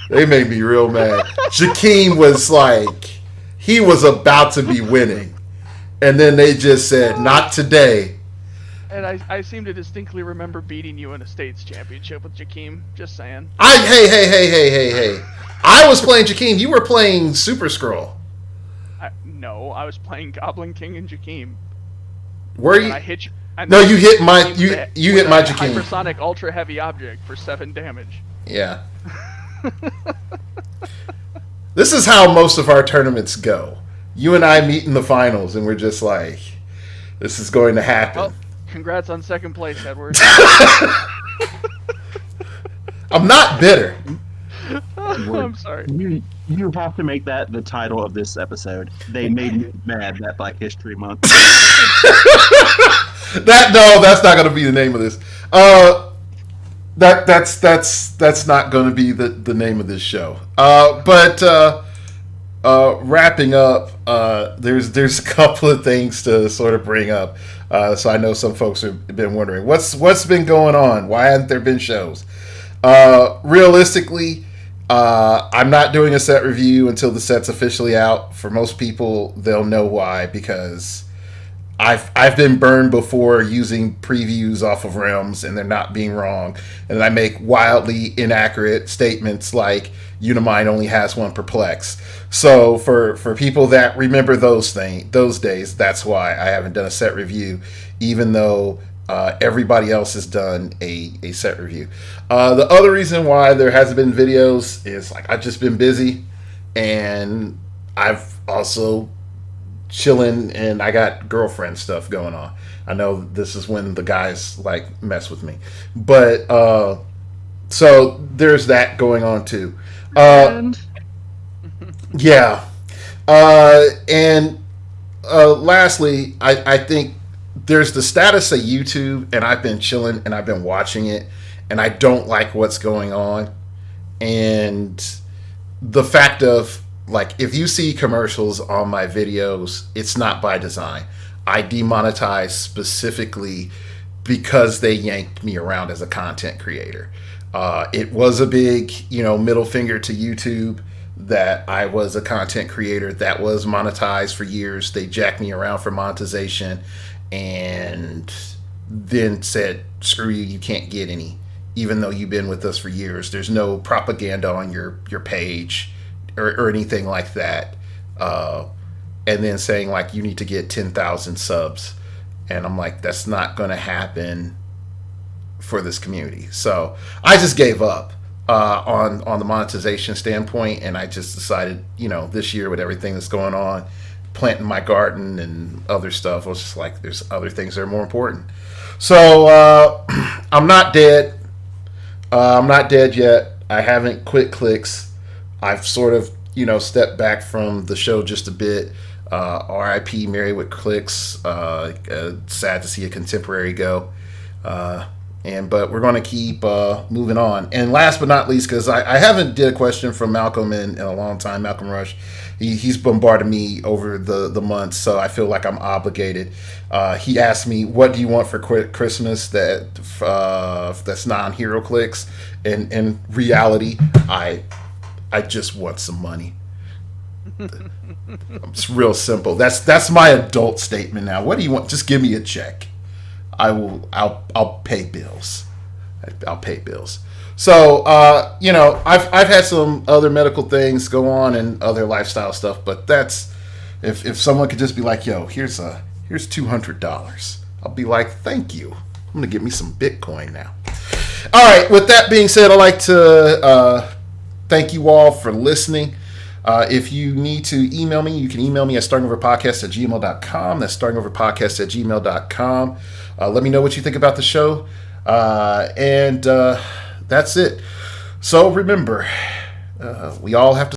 They made me real mad. Jakeem was like, he was about to be winning, and then they just said, "Not today." And I seem to distinctly remember beating you in a states championship with Jakeem. Just saying. Hey. I was playing Jakeem. You were playing Super Skrull. No, I was playing Goblin King and Jakeem. Were you? I hit you. No, you hit my you hit my Jakeem. Hypersonic ultra heavy object for 7 damage. Yeah. This is how most of our tournaments go. You and I meet in the finals, and we're just like, this is going to happen. Well, congrats on second place, Edward. I'm not bitter. I'm sorry. You have to make that the title of this episode. They made me mad that Black History Month. That's not going to be the name of this. That's not going to be the name of this show. But wrapping up, there's a couple of things to sort of bring up. So I know some folks have been wondering what's been going on. Why haven't there been shows? Realistically, I'm not doing a set review until the set's officially out. For most people, they'll know why, because I've been burned before using previews off of Realms and they're not being wrong, and I make wildly inaccurate statements like Unimind only has one perplex. So for people that remember those days, that's why I haven't done a set review, even though everybody else has done a set review. The other reason why there hasn't been videos is like I've just been busy, and I've also chilling, and I got girlfriend stuff going on. I know this is when the guys like mess with me, but so there's that going on too. Yeah, and lastly, I think there's the status of YouTube, and I've been chilling and I've been watching it, and I don't like what's going on, and the fact of, like, if you see commercials on my videos, it's not by design. I demonetize specifically because they yanked me around as a content creator. It was a big, middle finger to YouTube that I was a content creator that was monetized for years. They jacked me around for monetization and then said, screw you, you can't get any, even though you've been with us for years. There's no propaganda on your page or anything like that, and then saying like you need to get 10,000 subs, and I'm like, that's not going to happen for this community. So I just gave up on the monetization standpoint, and I just decided, this year with everything that's going on, planting my garden and other stuff, I was just like, there's other things that are more important. So I'm not dead. I'm not dead yet. I haven't quit clicks. I've sort of, stepped back from the show just a bit. R.I.P. Married with Clicks. Sad to see a contemporary go. But we're going to keep moving on. And last but not least, because I haven't did a question from Malcolm in a long time, Malcolm Rush. He's bombarded me over the months, so I feel like I'm obligated. He asked me, what do you want for Christmas that's non heroclix? And in reality, I just want some money. It's real simple. That's my adult statement now. What do you want? Just give me a check. I'll pay bills. I'll pay bills. So, I've had some other medical things go on and other lifestyle stuff, but that's if someone could just be like, yo, here's $200. I'll be like, thank you. I'm gonna get me some Bitcoin now. All right. With that being said, I'd like to thank you all for listening. If you need to email me, you can email me at startingoverpodcast@gmail.com. That's startingoverpodcast@gmail.com. Let me know what you think about the show. And that's it. So remember, we all have to